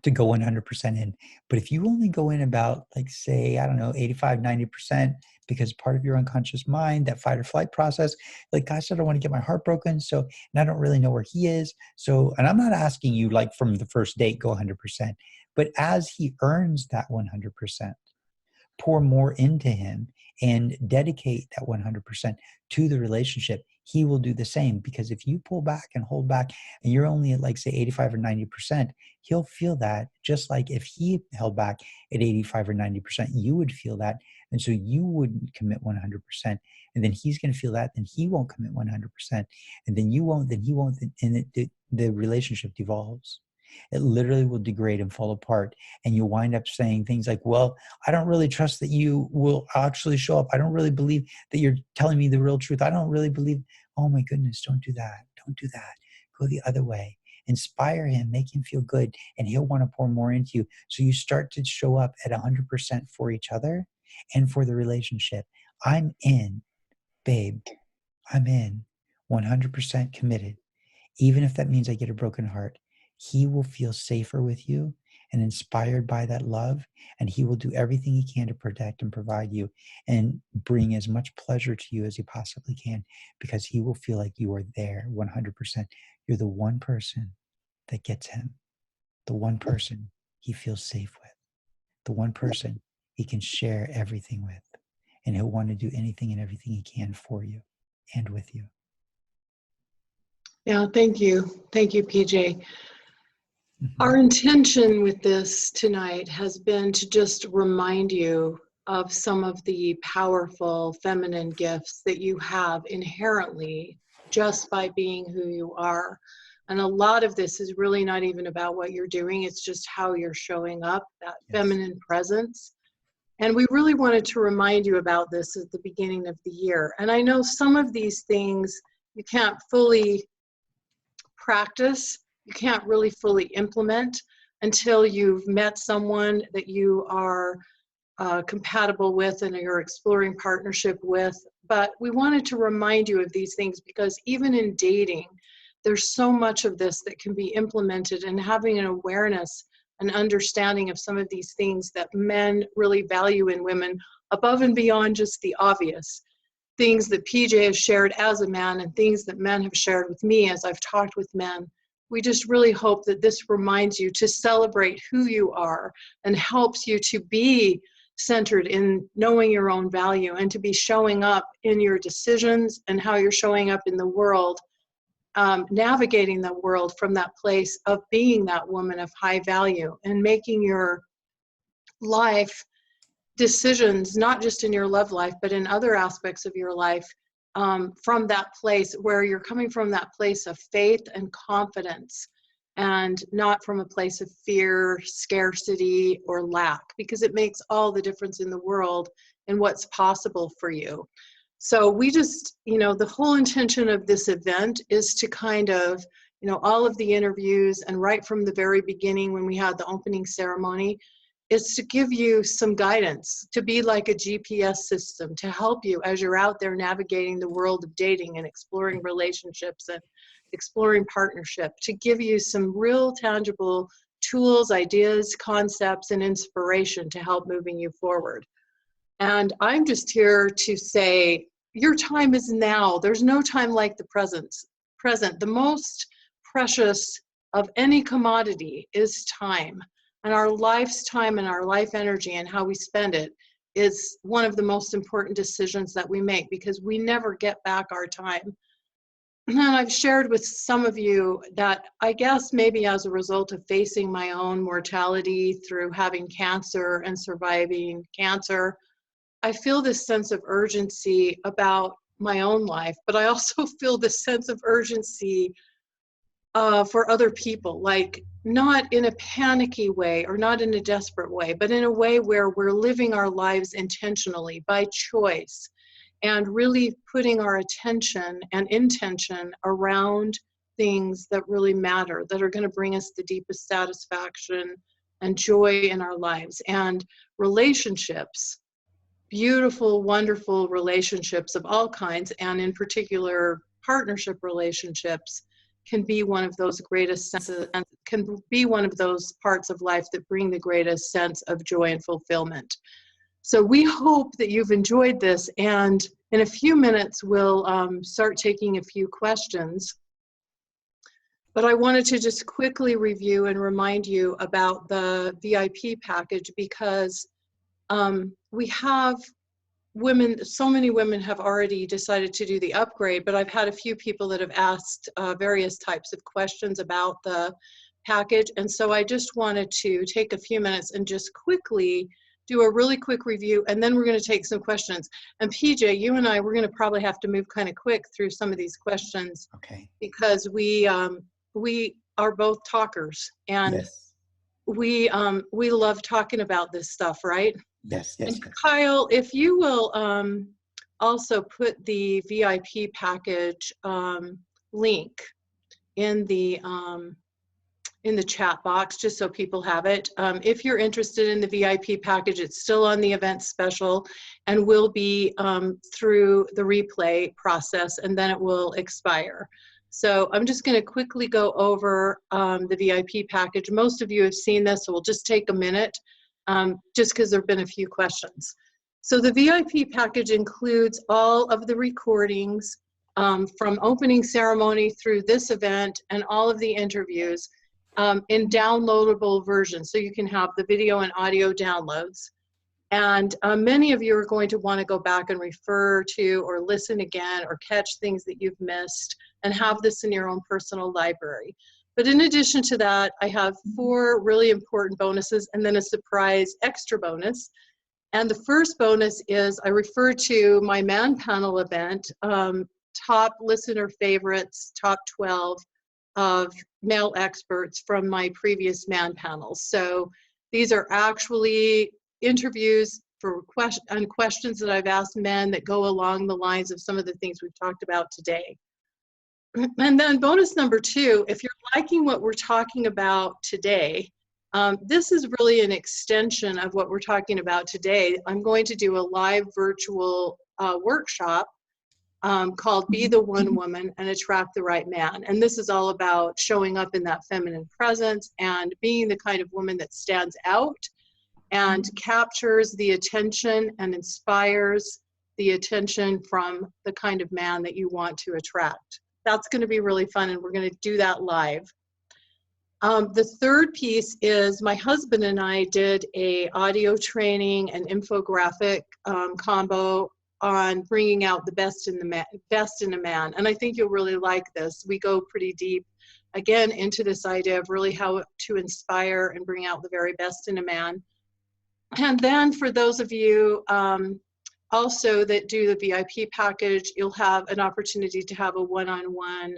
B: to go 100% in. But if you only go in about, like, say, I don't know, 85, 90%, because part of your unconscious mind, that fight or flight process, like, gosh, I don't want to get my heart broken. So, and I don't really know where he is. So, and I'm not asking you like from the first date, go 100%, but as he earns that 100%, pour more into him and dedicate that 100% to the relationship, he will do the same. Because if you pull back and hold back and you're only at, like, say, 85 or 90%, he'll feel that, just like if he held back at 85 or 90%, you would feel that. And so you wouldn't commit 100%. And then he's going to feel that, then he won't commit 100%. And then you won't, then he won't. And the relationship devolves. It literally will degrade and fall apart. And you'll wind up saying things like, well, I don't really trust that you will actually show up. I don't really believe that you're telling me the real truth. I don't really believe. Oh my goodness, don't do that. Don't do that. Go the other way. Inspire him, make him feel good, and he'll want to pour more into you. So you start to show up at 100% for each other and for the relationship. I'm in, babe. I'm in, 100% committed. Even if that means I get a broken heart, he will feel safer with you and inspired by that love. And he will do everything he can to protect and provide you and bring as much pleasure to you as he possibly can, because he will feel like you are there 100%. You're the one person that gets him, the one person he feels safe with, the one person he can share everything with. And he'll want to do anything and everything he can for you and with you.
A: Yeah, thank you. Thank you, PJ.
B: Mm-hmm.
A: Our intention with this tonight has been to just remind you of some of the powerful feminine gifts that you have inherently just by being who you are. And a lot of this is really not even about what you're doing, it's just how you're showing up, that feminine presence. And we really wanted to remind you about this at the beginning of the year. And I know some of these things you can't fully practice, you can't really fully implement until you've met someone that you are compatible with and you're exploring partnership with. But we wanted to remind you of these things because even in dating, there's so much of this that can be implemented, and having an awareness and understanding of some of these things that men really value in women above and beyond just the obvious things that PJ has shared as a man and things that men have shared with me as I've talked with men. We just really hope that this reminds you to celebrate who you are and helps you to be centered in knowing your own value and to be showing up in your decisions and how you're showing up in the world, navigating the world from that place of being that woman of high value and making your life decisions, not just in your love life, but in other aspects of your life, from that place where you're coming from, that place of faith and confidence, and not from a place of fear, scarcity, or lack, because it makes all the difference in the world in what's possible for you. So we just, the whole intention of this event is to kind of, all of the interviews and right from the very beginning when we had the opening ceremony, is to give you some guidance, to be like a GPS system, to help you as you're out there navigating the world of dating and exploring relationships and exploring partnership, to give you some real tangible tools, ideas, concepts, and inspiration to help moving you forward. And I'm just here to say, your time is now. There's no time like the present. The most precious of any commodity is time. And our life's time and our life energy and how we spend it is one of the most important decisions that we make, because we never get back our time. And I've shared with some of you that I guess maybe as a result of facing my own mortality through having cancer and surviving cancer, I feel this sense of urgency about my own life, but I also feel this sense of urgency for other people, like not in a panicky way or not in a desperate way, but in a way where we're living our lives intentionally by choice and really putting our attention and intention around things that really matter, that are going to bring us the deepest satisfaction and joy in our lives. And relationships, beautiful, wonderful relationships of all kinds, and in particular partnership relationships, can be one of those greatest senses, and can be one of those parts of life that bring the greatest sense of joy and fulfillment. So we hope that you've enjoyed this, and in a few minutes we'll start taking a few questions. But I wanted to just quickly review and remind you about the VIP package, because we have women, so many women have already decided to do the upgrade, but I've had a few people that have asked various types of questions about the package. And so I just wanted to take a few minutes and just quickly do a really quick review, and then we're going to take some questions. And PJ, you and I, we're going to probably have to move kind of quick through some of these questions,
B: Okay.
A: because we are both talkers, and
B: Yes.
A: we love talking about this stuff, right?
B: Yes. Yes.
A: And Kyle, if you will also put the VIP package link in the chat box, just so people have it. If you're interested in the VIP package, it's still on the event special and will be through the replay process, and then it will expire. So I'm just going to quickly go over the VIP package. Most of you have seen this, so we'll just take a minute, just because there have been a few questions. So the VIP package includes all of the recordings from opening ceremony through this event, and all of the interviews in downloadable versions. So you can have the video and audio downloads. And many of you are going to want to go back and refer to or listen again or catch things that you've missed, and have this in your own personal library. But in addition to that, I have 4 really important bonuses and then a surprise extra bonus. And the first bonus is, I refer to my Man Panel event, top listener favorites, top 12 of male experts from my previous Man Panels. So these are actually interviews for questions that I've asked men that go along the lines of some of the things we've talked about today. And then bonus number 2, if you're liking what we're talking about today, this is really an extension of what we're talking about today. I'm going to do a live virtual workshop called Be the One Woman and Attract the Right Man. And this is all about showing up in that feminine presence and being the kind of woman that stands out and captures the attention and inspires the attention from the kind of man that you want to attract. That's going to be really fun, and we're going to do that live. The third piece is, my husband and I did a audio training and infographic combo on bringing out the best in a man, and I think you'll really like this. We go pretty deep, again, into this idea of really how to inspire and bring out the very best in a man. And then for those of you also that do the VIP package, you'll have an opportunity to have a one-on-one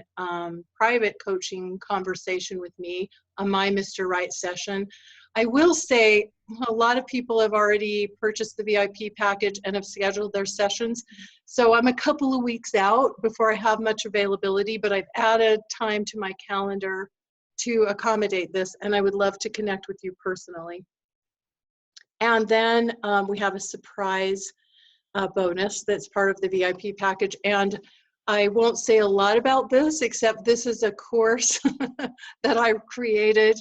A: private coaching conversation with me on my Mr. Right session. I will say a lot of people have already purchased the VIP package and have scheduled their sessions. So I'm a couple of weeks out before I have much availability, but I've added time to my calendar to accommodate this, and I would love to connect with you personally. And then we have a surprise bonus that's part of the VIP package. And I won't say a lot about this, except this is a course that I've created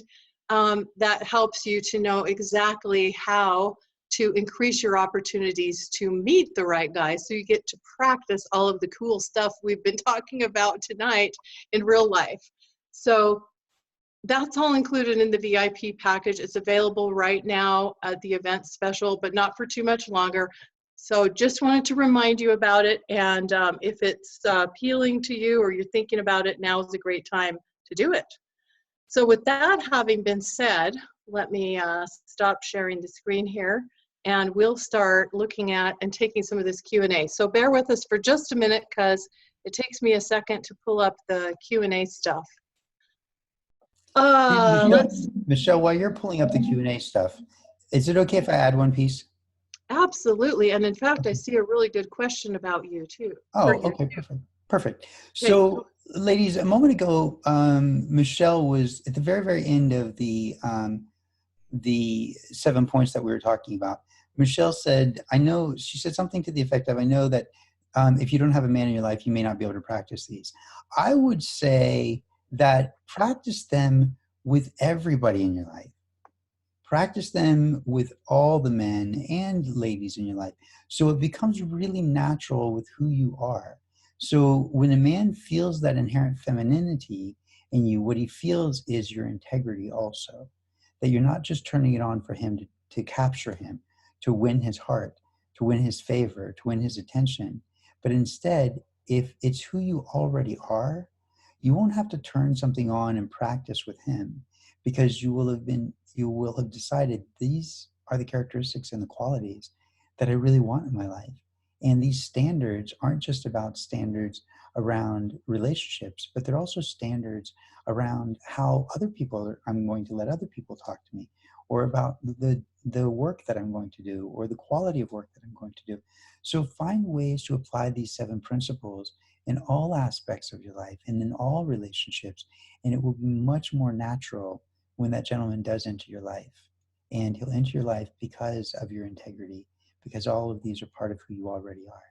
A: that helps you to know exactly how to increase your opportunities to meet the right guy. So you get to practice all of the cool stuff we've been talking about tonight in real life. So that's all included in the VIP package. It's available right now at the event special, but not for too much longer. So just wanted to remind you about it. And if it's appealing to you or you're thinking about it, now is a great time to do it. So with that having been said, let me stop sharing the screen here, and we'll start looking at and taking some of this Q&A. So bear with us for just a minute, because it takes me a second to pull up the Q&A stuff.
B: Michelle, while you're pulling up the Q&A stuff, is it okay if I add one piece?
A: Absolutely. And in fact, I see a really good question about you too.
B: Oh, okay, perfect. Perfect. So, ladies, a moment ago, Michelle was at the very, very end of the 7 points that we were talking about. Michelle said, she said something to the effect of, I know that if you don't have a man in your life, you may not be able to practice these. I would say that practice them with everybody in your life. Practice them with all the men and ladies in your life. So it becomes really natural with who you are. So when a man feels that inherent femininity in you, what he feels is your integrity also. That you're not just turning it on for him to capture him, to win his heart, to win his favor, to win his attention. But instead, if it's who you already are, you won't have to turn something on and practice with him, because you will have decided these are the characteristics and the qualities that I really want in my life. And these standards aren't just about standards around relationships, but they're also standards around how I'm going to let other people talk to me, or about the work that I'm going to do, or the quality of work that I'm going to do. So find ways to apply these 7 principles in all aspects of your life and in all relationships, and it will be much more natural when that gentleman does enter your life. And he'll enter your life because of your integrity, because all of these are part of who you already are.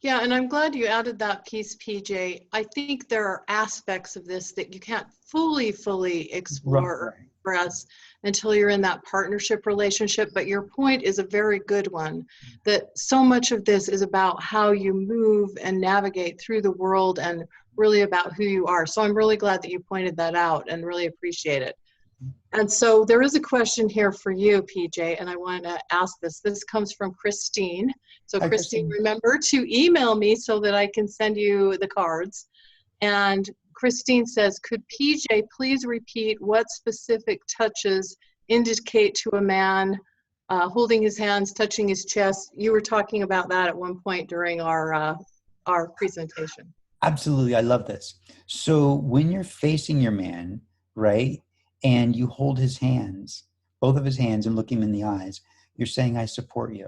A: Yeah, and I'm glad you added that piece, PJ. I think there are aspects of this that you can't fully explore
B: Right.
A: for us until you're in that partnership relationship. But your point is a very good one, that so much of this is about how you move and navigate through the world and really about who you are. So I'm really glad that you pointed that out and really appreciate it. And so there is a question here for you, PJ, and I want to ask this. This comes from Christine. So
B: Hi,
A: Christine,
B: Kristen.
A: remember to email me so that I can send you the cards. And Christine says, could PJ please repeat what specific touches indicate to a man holding his hands, touching his chest? You were talking about that at one point during our presentation.
B: Absolutely. I love this. So when you're facing your man, right, and you hold his hands, both of his hands, and look him in the eyes, you're saying, I support you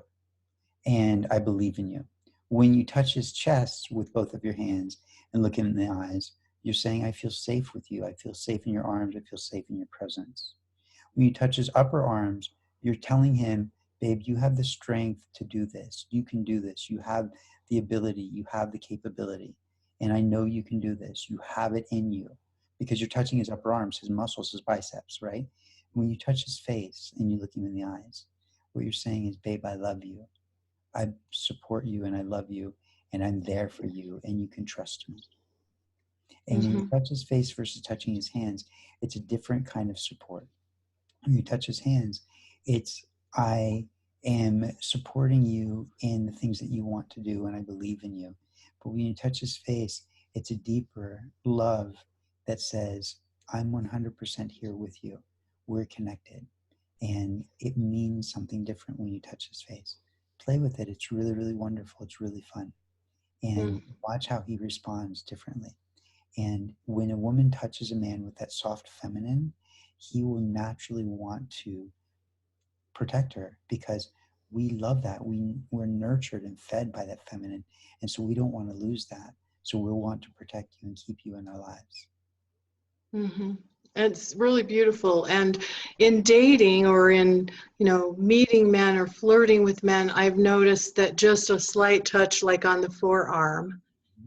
B: and I believe in you. When you touch his chest with both of your hands and look him in the eyes, you're saying, I feel safe with you. I feel safe in your arms. I feel safe in your presence. When you touch his upper arms, you're telling him, babe, you have the strength to do this. You can do this. You have the ability. You have the capability. And I know you can do this. You have it in you, because you're touching his upper arms, his muscles, his biceps, right? When you touch his face and you look him in the eyes, what you're saying is, babe, I love you. I support you and I love you and I'm there for you and you can trust me. And when you touch his face versus touching his hands, it's a different kind of support. When you touch his hands, it's, I am supporting you in the things that you want to do and I believe in you. But when you touch his face, it's a deeper love that says, I'm 100% here with you. We're connected. And it means something different when you touch his face. Play with it. It's really, really wonderful. It's really fun. And watch how he responds differently. And when a woman touches a man with that soft feminine, he will naturally want to protect her, because we love that. We're nurtured and fed by that feminine. And so we don't want to lose that. So we'll want to protect you and keep you in our lives.
A: Mm-hmm. It's really beautiful. And in dating or in, meeting men or flirting with men, I've noticed that just a slight touch, like on the forearm,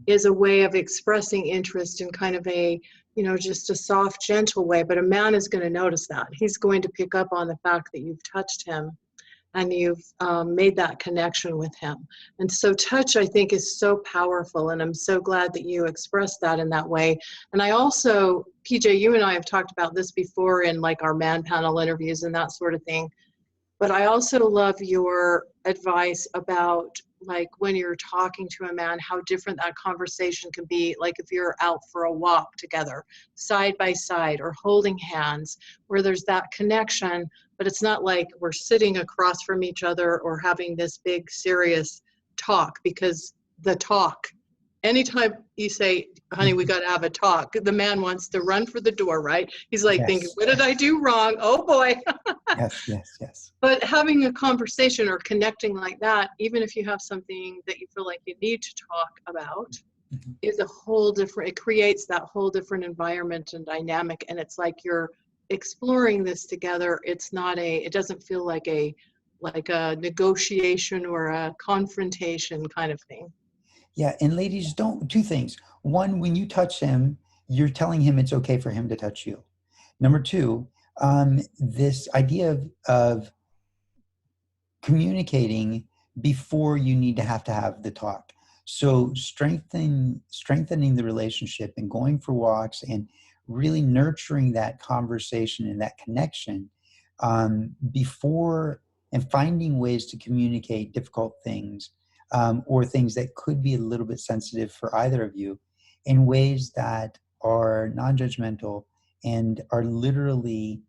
A: is a way of expressing interest in kind of a, just a soft, gentle way. But a man is going to notice that. He's going to pick up on the fact that you've touched him and you've made that connection with him. And so touch, I think, is so powerful, and I'm so glad that you expressed that in that way. And I also, PJ, you and I have talked about this before in like our man panel interviews and that sort of thing, but I also love your advice about like when you're talking to a man, how different that conversation can be. Like if you're out for a walk together, side by side, or holding hands, where there's that connection, but it's not like we're sitting across from each other or having this big serious talk, because the talk, anytime you say, honey, we got to have a talk, the man wants to run for the door, right? He's like thinking,
B: Yes.
A: what did I do wrong? Oh boy.
B: Yes, yes, yes.
A: But having a conversation or connecting like that, even if you have something that you feel like you need to talk about, is a whole different, it creates that whole different environment and dynamic. And it's like you're exploring this together. It's not it doesn't feel like a negotiation or a confrontation kind of thing.
B: Yeah, and ladies, don't, two things. One, when you touch him, you're telling him it's okay for him to touch you. Number two, this idea of communicating before you need to have the talk. So strengthening the relationship and going for walks and really nurturing that conversation and that connection before, and finding ways to communicate difficult things or things that could be a little bit sensitive for either of you in ways that are non-judgmental and are literally,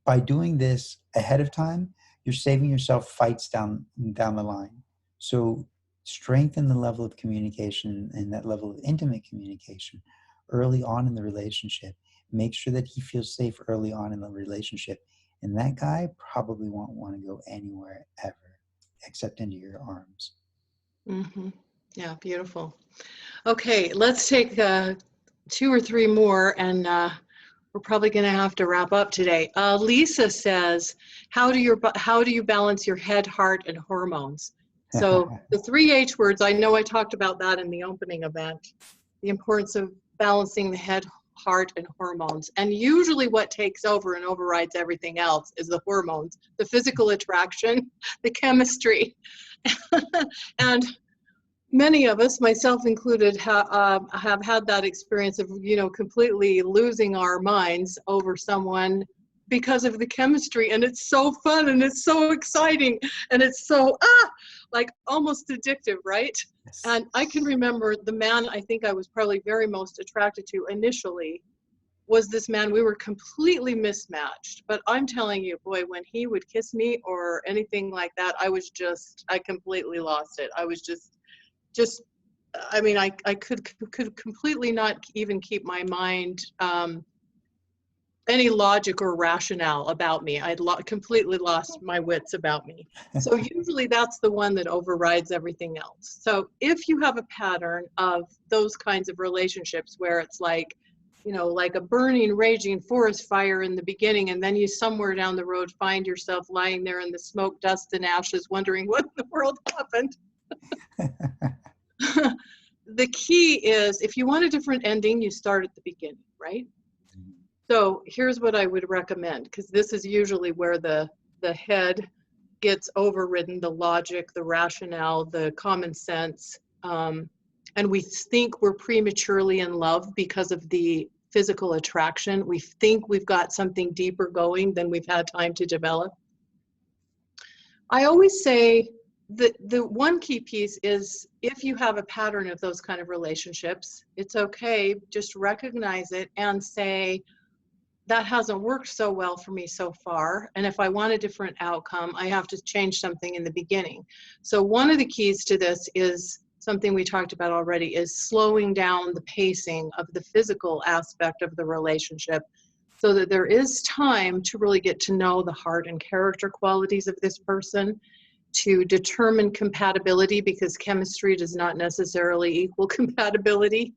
B: by doing this ahead of time, you're saving yourself fights down the line. So strengthen the level of communication and that level of intimate communication early on in the relationship. Make sure that he feels safe early on in the relationship. And that guy probably won't want to go anywhere ever except into your arms.
A: Mm-hmm. Yeah, beautiful. Okay, let's take 2 or 3 more, and we're probably going to have to wrap up today. Lisa says, how do you balance your head, heart, and hormones? So the 3 H words, I know I talked about that in the opening event, the importance of balancing the head, heart, and hormones. And usually what takes over and overrides everything else is the hormones, the physical attraction, the chemistry. And many of us, myself included, have had that experience of, completely losing our minds over someone because of the chemistry. And it's so fun and it's so exciting and it's so, like almost addictive, right?
B: Yes.
A: And I can remember the man I think I was probably very most attracted to initially was this man. We were completely mismatched. But I'm telling you, boy, when he would kiss me or anything like that, I completely lost it. I was just, I mean, I could completely not even keep my mind, any logic or rationale about me. I'd completely lost my wits about me. So usually that's the one that overrides everything else. So if you have a pattern of those kinds of relationships where it's like, like a burning, raging forest fire in the beginning, and then you somewhere down the road find yourself lying there in the smoke, dust, and ashes, wondering what in the world happened. The key is, if you want a different ending, you start at the beginning, right? So here's what I would recommend, because this is usually where the head gets overridden, the logic, the rationale, the common sense, and we think we're prematurely in love because of the physical attraction. We think we've got something deeper going than we've had time to develop. I always say that the one key piece is, if you have a pattern of those kind of relationships, it's okay, just recognize it and say, that hasn't worked so well for me so far. And if I want a different outcome, I have to change something in the beginning. So one of the keys to this is something we talked about already, is slowing down the pacing of the physical aspect of the relationship so that there is time to really get to know the heart and character qualities of this person, to determine compatibility, because chemistry does not necessarily equal compatibility,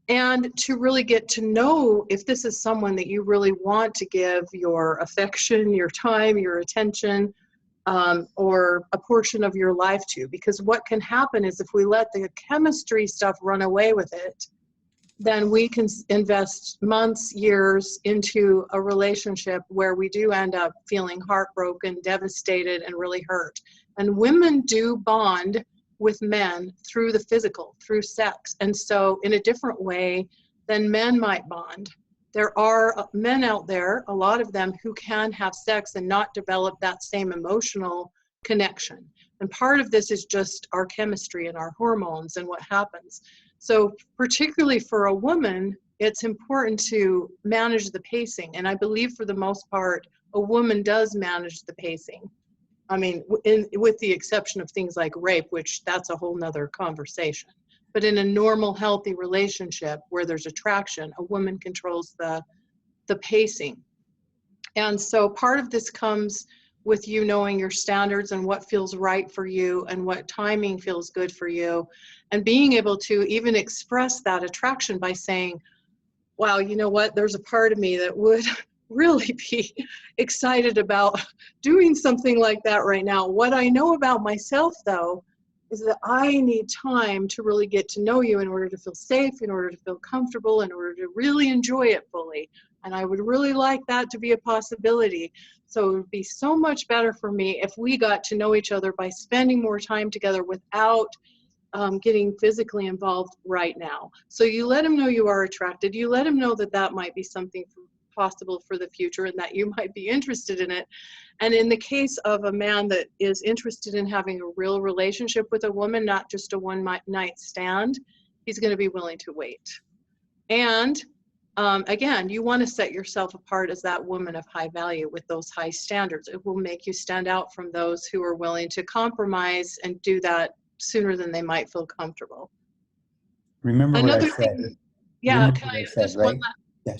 A: and to really get to know if this is someone that you really want to give your affection, your time, your attention, or a portion of your life to. Because what can happen is, if we let the chemistry stuff run away with it, then we can invest months, years into a relationship where we do end up feeling heartbroken, devastated, and really hurt. And women do bond with men through the physical, through sex. And so in a different way than men might bond. There are men out there, a lot of them, who can have sex and not develop that same emotional connection. And part of this is just our chemistry and our hormones and what happens. So particularly for a woman, it's important to manage the pacing. And I believe for the most part, a woman does manage the pacing. I mean, with the exception of things like rape, which that's a whole nother conversation. But in a normal, healthy relationship where there's attraction, a woman controls the pacing. And so part of this comes with you knowing your standards and what feels right for you and what timing feels good for you, and being able to even express that attraction by saying, wow, you know what, there's a part of me that would really be excited about doing something like that right now. What I know about myself, though, is that I need time to really get to know you in order to feel safe, in order to feel comfortable, in order to really enjoy it fully. And I would really like that to be a possibility. So it would be so much better for me if we got to know each other by spending more time together without getting physically involved right now. So you let him know you are attracted. You let him know that that might be something possible for the future and that you might be interested in it. And in the case of a man that is interested in having a real relationship with a woman, not just a one-night stand, he's going to be willing to wait. And again, you want to set yourself apart as that woman of high value with those high standards. It will make you stand out from those who are willing to compromise and do that sooner than they might feel comfortable.
B: Remember what I
A: Another
B: said.
A: thing, yeah,
B: Remember
A: can
B: what
A: I
B: I said,
A: just
B: right? Yeah,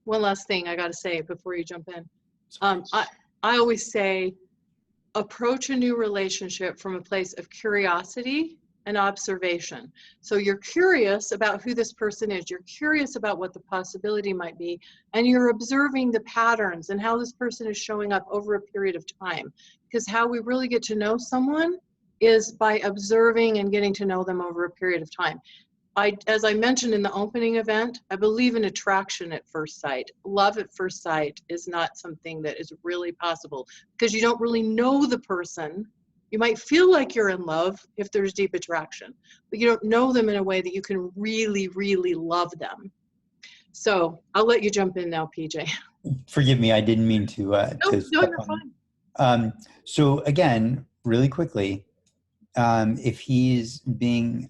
A: one last thing I got to say before you jump in. I always say, approach a new relationship from a place of curiosity and observation. So you're curious about who this person is. You're curious about what the possibility might be, and you're observing the patterns and how this person is showing up over a period of time. Because how we really get to know someone is by observing and getting to know them over a period of time. As I mentioned in the opening event, I believe in attraction at first sight. Love at first sight is not something that is really possible because you don't really know the person. You might feel like you're in love if there's deep attraction, but you don't know them in a way that you can really, really love them. So I'll let you jump in now, PJ.
B: Forgive me, I didn't mean to
A: No,
B: step
A: you're
B: on.
A: fine.
B: So again, really quickly, if he's being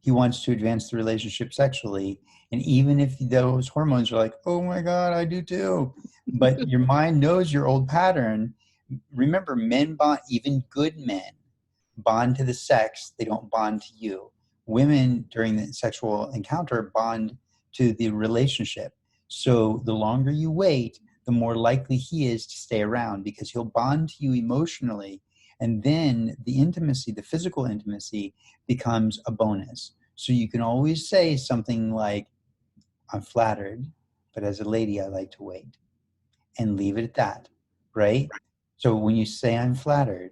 B: he wants to advance the relationship sexually, and even if those hormones are like, oh my God, I do too, but your mind knows your old pattern. Remember, men bond, even good men bond to the sex, they don't bond to you. Women during the sexual encounter bond to the relationship. So the longer you wait, the more likely he is to stay around because he'll bond to you emotionally. And then the intimacy, the physical intimacy, becomes a bonus. So you can always say something like, I'm flattered, but as a lady, I like to wait. And leave it at that, right? So when you say I'm flattered,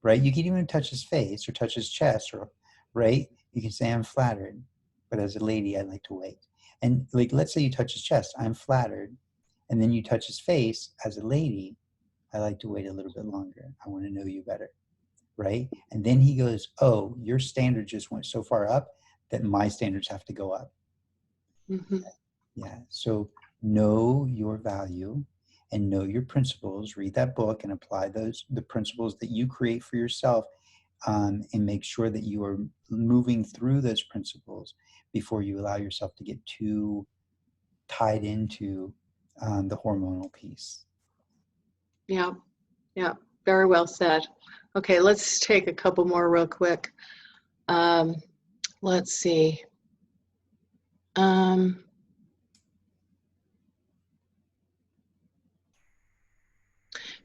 B: right, you can even touch his face or touch his chest, or right, you can say I'm flattered, but as a lady, I like to wait. And like, let's say you touch his chest, I'm flattered, and then you touch his face, as a lady, I like to wait a little bit longer. I want to know you better, right? And then he goes, oh, your standard just went so far up that my standards have to go up.
A: Mm-hmm.
B: Yeah. So know your value and know your principles. Read that book and apply the principles that you create for yourself, and make sure that you are moving through those principles before you allow yourself to get too tied into the hormonal piece.
A: Yeah, yeah, very well said. Okay, let's take a couple more real quick. Let's see.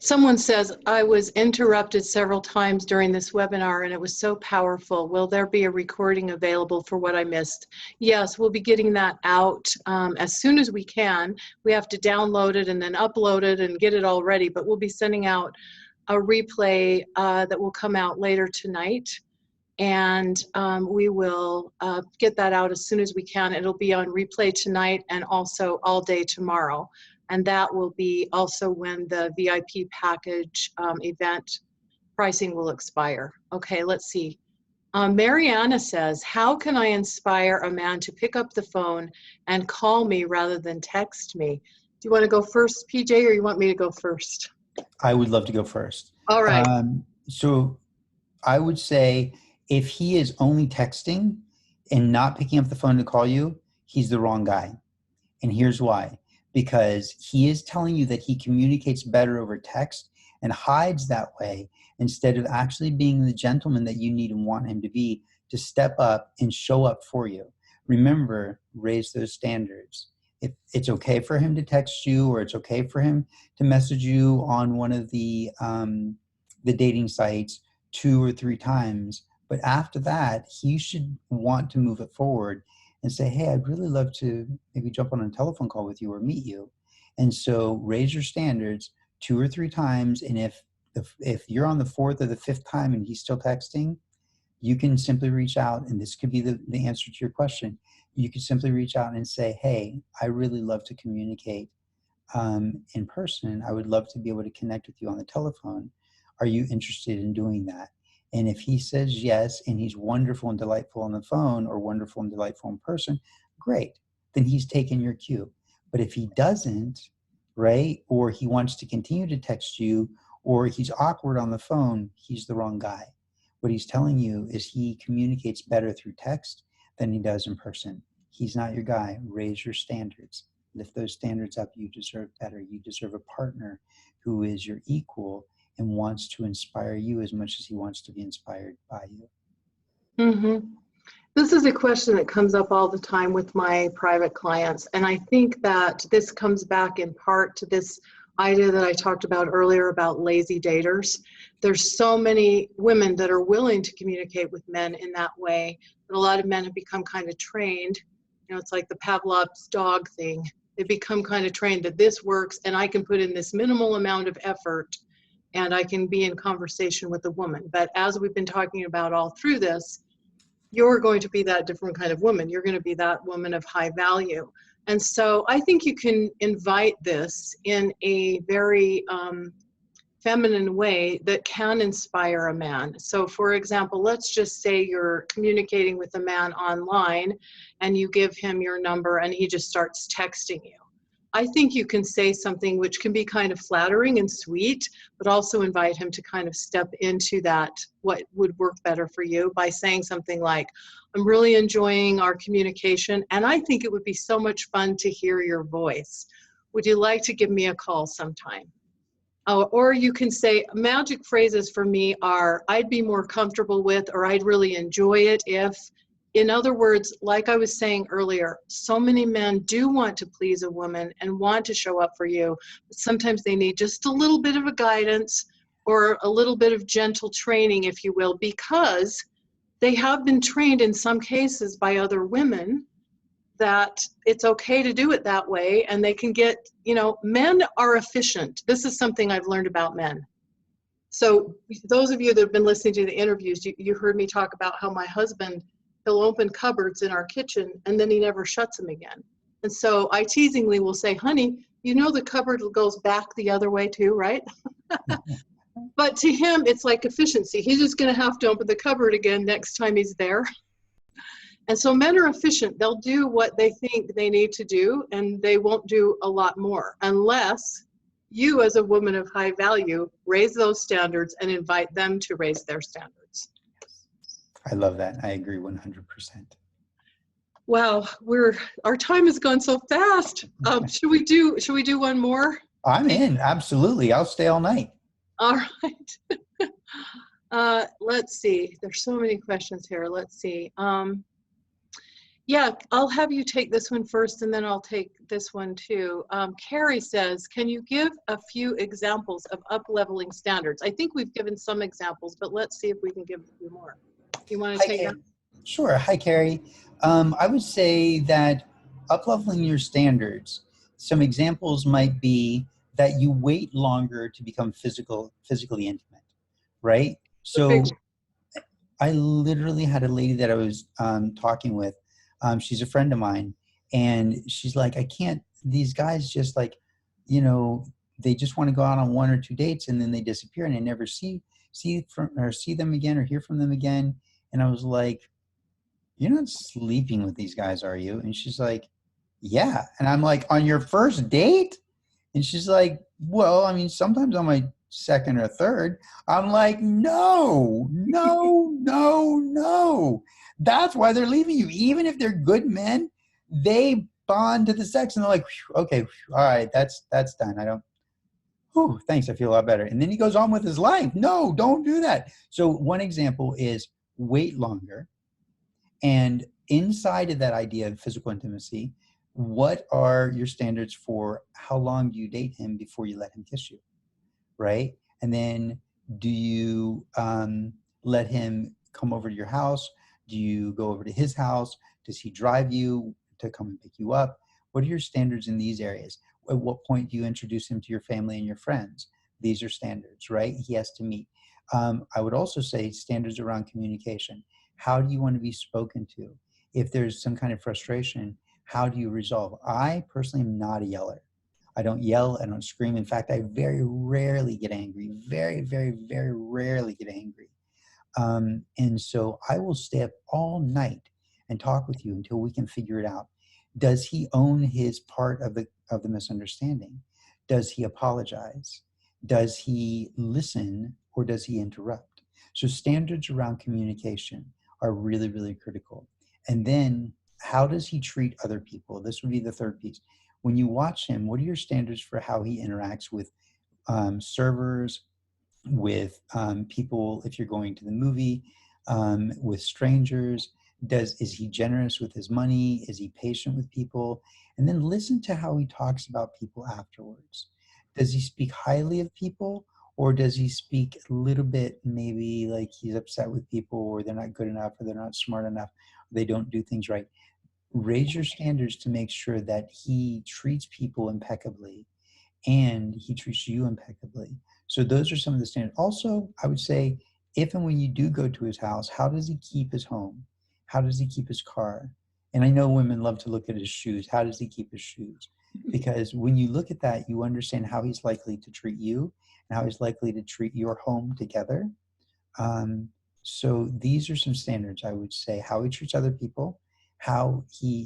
A: Someone says, I was interrupted several times during this webinar and it was so powerful. Will there be a recording available for what I missed? Yes, we'll be getting that out as soon as we can. We have to download it and then upload it and get it all ready, but we'll be sending out a replay that will come out later tonight. And we will get that out as soon as we can. It'll be on replay tonight and also all day tomorrow. And that will be also when the VIP package event pricing will expire. Okay, let's see. Mariana says, how can I inspire a man to pick up the phone and call me rather than text me? Do you want to go first, PJ, or you want me to go first?
B: I would love to go first.
A: All right.
B: So I would say if he is only texting and not picking up the phone to call you, he's the wrong guy. And here's why. Because he is telling you that he communicates better over text and hides that way instead of actually being the gentleman that you need and want him to be, to step up and show up for you. Remember, raise those standards. If it's okay for him to text you, or it's okay for him to message you on one of the dating sites 2 or 3 times, but after that, he should want to move it forward and say, hey, I'd really love to maybe jump on a telephone call with you or meet you. And so raise your standards 2 or 3 times. And if if you're on the fourth or the fifth time and he's still texting, you can simply reach out, and this could be the answer to your question. You could simply reach out and say, hey, I really love to communicate in person. I would love to be able to connect with you on the telephone. Are you interested in doing that? And if he says yes, and he's wonderful and delightful on the phone or wonderful and delightful in person, great. Then he's taken your cue. But if he doesn't, right, or he wants to continue to text you, or he's awkward on the phone, he's the wrong guy. What he's telling you is he communicates better through text than he does in person. He's not your guy. Raise your standards. Lift those standards up. You deserve better. You deserve a partner who is your equal and wants to inspire you as much as he wants to be inspired by you.
A: Mm-hmm. This is a question that comes up all the time with my private clients. And I think that this comes back in part to this idea that I talked about earlier about lazy daters. There's so many women that are willing to communicate with men in that way, but a lot of men have become kind of trained. You know, it's like the Pavlov's dog thing. They become kind of trained that this works and I can put in this minimal amount of effort and I can be in conversation with a woman. But as we've been talking about all through this, you're going to be that different kind of woman. You're going to be that woman of high value. And so I think you can invite this in a very feminine way that can inspire a man. So for example, let's just say you're communicating with a man online and you give him your number and he just starts texting you. I think you can say something which can be kind of flattering and sweet, but also invite him to kind of step into that, what would work better for you, by saying something like, I'm really enjoying our communication, and I think it would be so much fun to hear your voice. Would you like to give me a call sometime? Or you can say, magic phrases for me are, I'd be more comfortable with, or I'd really enjoy it if. In other words, like I was saying earlier, so many men do want to please a woman and want to show up for you, but sometimes they need just a little bit of a guidance or a little bit of gentle training, if you will, because they have been trained in some cases by other women that it's okay to do it that way, and they can get, you know, men are efficient. This is something I've learned about men. So those of you that have been listening to the interviews, you heard me talk about how my husband, he'll open cupboards in our kitchen and then he never shuts them again. And so I teasingly will say, honey, you know the cupboard goes back the other way too, right? But to him, it's like efficiency. He's just going to have to open the cupboard again next time he's there. And so men are efficient. They'll do what they think they need to do, and they won't do a lot more unless you, as a woman of high value, raise those standards and invite them to raise their standards.
B: I love that. I agree 100%.
A: Wow, our time has gone so fast. Should we do one more?
B: I'm in. Absolutely. I'll stay all night.
A: All right. Let's see. There's so many questions here. Let's see. Yeah, I'll have you take this one first, and then I'll take this one too. Carrie says, can you give a few examples of up-leveling standards? I think we've given some examples, but let's see if we can give a few more. You want to take that?
B: Sure. Hi, Carrie. I would say that up-leveling your standards, some examples might be that you wait longer to become physically intimate, right? So I literally had a lady that I was talking with. She's a friend of mine, and she's like, I can't, these guys just like, you know, they just want to go out on 1 or 2 dates and then they disappear and I never see them again or hear from them again. And I was like, you're not sleeping with these guys, are you? And she's like, yeah. And I'm like, on your first date? And she's like, well, I mean, sometimes on my second or third. I'm like, no. That's why they're leaving you. Even if they're good men, they bond to the sex and they're like, okay, all right, that's done. Thanks, I feel a lot better. And then he goes on with his life. No, don't do that. So one example is wait longer. And inside of that idea of physical intimacy, what are your standards for how long do you date him before you let him kiss you, right? And then do you let him come over to your house? Do you go over to his house? Does he drive you to come and pick you up? What are your standards in these areas? At what point do you introduce him to your family and your friends? These are standards, right? He has to meet. I would also say standards around communication. How do you want to be spoken to? If there's some kind of frustration, how do you resolve? I personally am not a yeller. I don't yell, I don't scream. In fact, I very rarely get angry. Very, very, very rarely get angry. And so I will stay up all night and talk with you until we can figure it out. Does he own his part of the misunderstanding? Does he apologize? Does he listen, or does he interrupt? So standards around communication are really, really critical. And then how does he treat other people? This would be the third piece. When you watch him, what are your standards for how he interacts with servers, with people if you're going to the movie, with strangers? Is he generous with his money? Is he patient with people? And then listen to how he talks about people afterwards. Does he speak highly of people, or does he speak a little bit maybe like he's upset with people, or they're not good enough, or they're not smart enough, or they don't do things right? Raise your standards to make sure that he treats people impeccably and he treats you impeccably. So those are some of the standards. Also, I would say, if and when you do go to his house, how does he keep his home? How does he keep his car? And I know women love to look at his shoes. How does he keep his shoes? Because when you look at that, you understand how he's likely to treat you and how he's likely to treat your home together. So these are some standards, I would say: how he treats other people,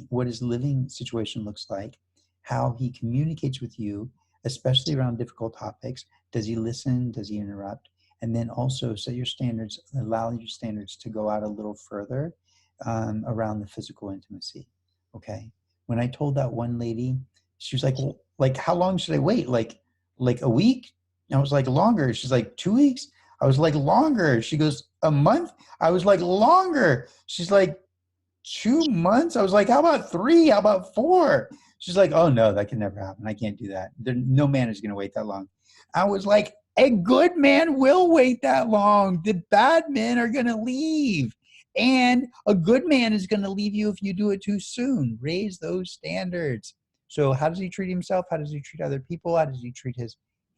B: what his living situation looks like, how he communicates with you, especially around difficult topics. Does he listen? Does he interrupt? And then also set your standards, allow your standards to go out a little further around the physical intimacy. Okay. When I told that one lady, she was like, well, like, how long should I wait? Like a week? And I was like, longer. She's like, 2 weeks? I was like, longer. She goes, a month? I was like, longer. She's like, 2 months? I was like, how about 3? How about 4? She's like, oh no, that can never happen. I can't do that. No man is going to wait that long. I was like, a good man will wait that long. The bad men are going to leave. And a good man is going to leave you if you do it too soon. Raise those standards. So how does he treat himself? How does he treat other people? How does he treat his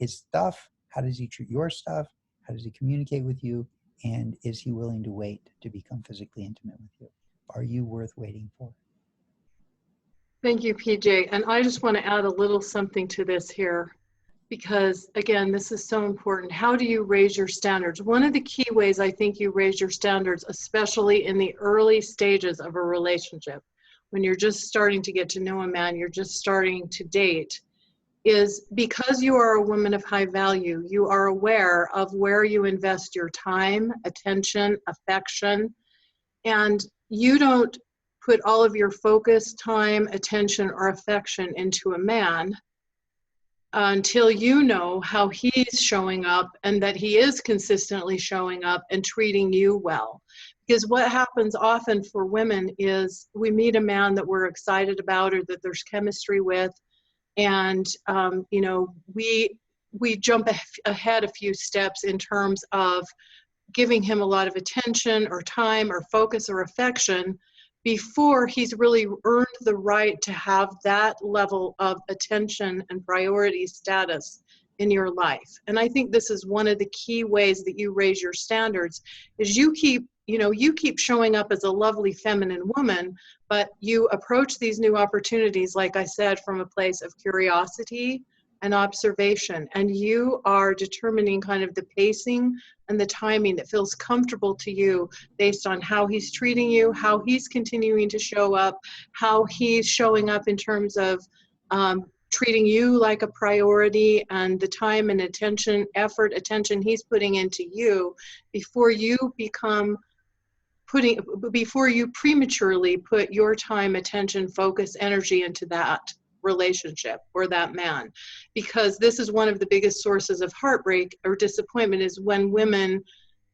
B: stuff? How does he treat your stuff? How does he communicate with you? And is he willing to wait to become physically intimate with you? Are you worth waiting for?
A: Thank you, PJ. And I just want to add a little something to this here, because again, this is so important. How do you raise your standards? One of the key ways I think you raise your standards, especially in the early stages of a relationship, when you're just starting to get to know a man, you're just starting to date, is because you are a woman of high value, you are aware of where you invest your time, attention, affection, and you don't put all of your focus, time, attention, or affection into a man until you know how he's showing up and that he is consistently showing up and treating you well. Because what happens often for women is we meet a man that we're excited about or that there's chemistry with, and you know, we jump ahead a few steps in terms of giving him a lot of attention or time or focus or affection before he's really earned the right to have that level of attention and priority status in your life. And I think this is one of the key ways that you raise your standards, is you keep showing up as a lovely feminine woman, but you approach these new opportunities, like I said, from a place of curiosity and observation, and you are determining kind of the pacing and the timing that feels comfortable to you based on how he's treating you, how he's continuing to show up, how he's showing up in terms of treating you like a priority, and the time and attention he's putting into you before you prematurely put your time, attention, focus, energy into that relationship or that man. Because this is one of the biggest sources of heartbreak or disappointment, is when women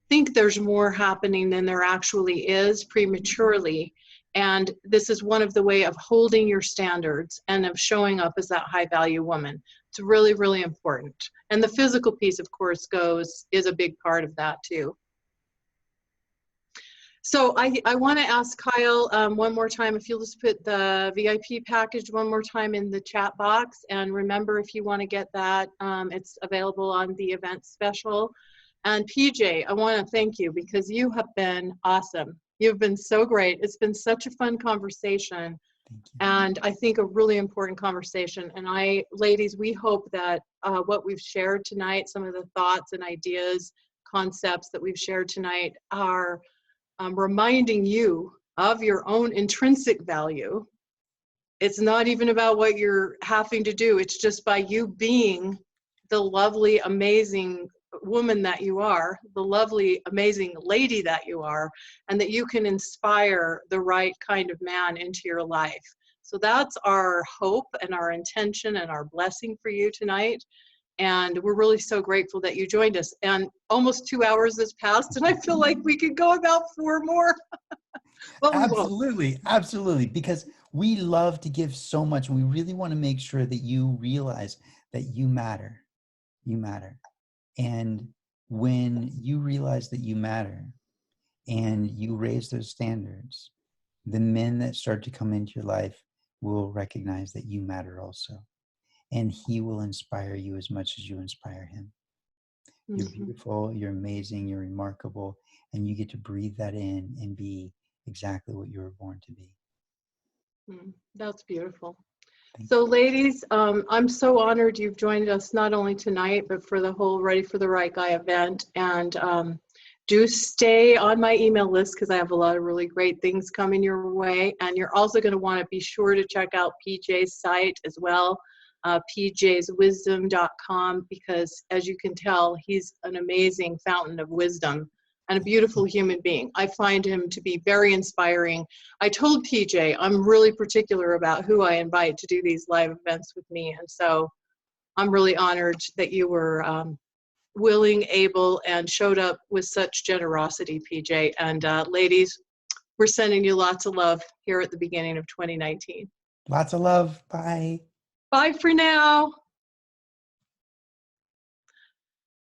A: think there's more happening than there actually is prematurely. And this is one of the way of holding your standards and of showing up as that high value woman. It's really, really important. And the physical piece, of course, is a big part of that too. So I want to ask Kyle one more time, if you'll just put the VIP package one more time in the chat box. And remember, if you want to get that, it's available on the event special. And PJ, I want to thank you because you have been awesome. You've been so great. It's been such a fun conversation.
B: Thank you.
A: And I think a really important conversation. And ladies, we hope that what we've shared tonight, some of the thoughts and ideas, concepts that we've shared tonight are reminding you of your own intrinsic value. It's not even about what you're having to do. It's just by you being the lovely, amazing woman that you are, the lovely, amazing lady that you are, and that you can inspire the right kind of man into your life. So that's our hope and our intention and our blessing for you tonight. And we're really so grateful that you joined us. And almost 2 hours has passed, and I feel like we could go about 4 more. But we won't.
B: Absolutely, absolutely. Because we love to give so much. We really want to make sure that you realize that you matter. You matter. And when you realize that you matter and you raise those standards, the men that start to come into your life will recognize that you matter also. And he will inspire you as much as you inspire him. You're beautiful, you're amazing, you're remarkable, and you get to breathe that in and be exactly what you were born to be.
A: That's beautiful.
B: Thank
A: So ladies, I'm so honored you've joined us not only tonight, but for the whole Ready for the Right Guy event. And do stay on my email list because I have a lot of really great things coming your way. And you're also going to want to be sure to check out PJ's site as well. pjswisdom.com, because as you can tell, he's an amazing fountain of wisdom and a beautiful human being. I find him to be very inspiring. I told PJ I'm really particular about who I invite to do these live events with me, and so I'm really honored that you were willing, able, and showed up with such generosity, PJ. And ladies, we're sending you lots of love here at the beginning of 2019.
B: Lots of love. Bye.
A: Bye for now.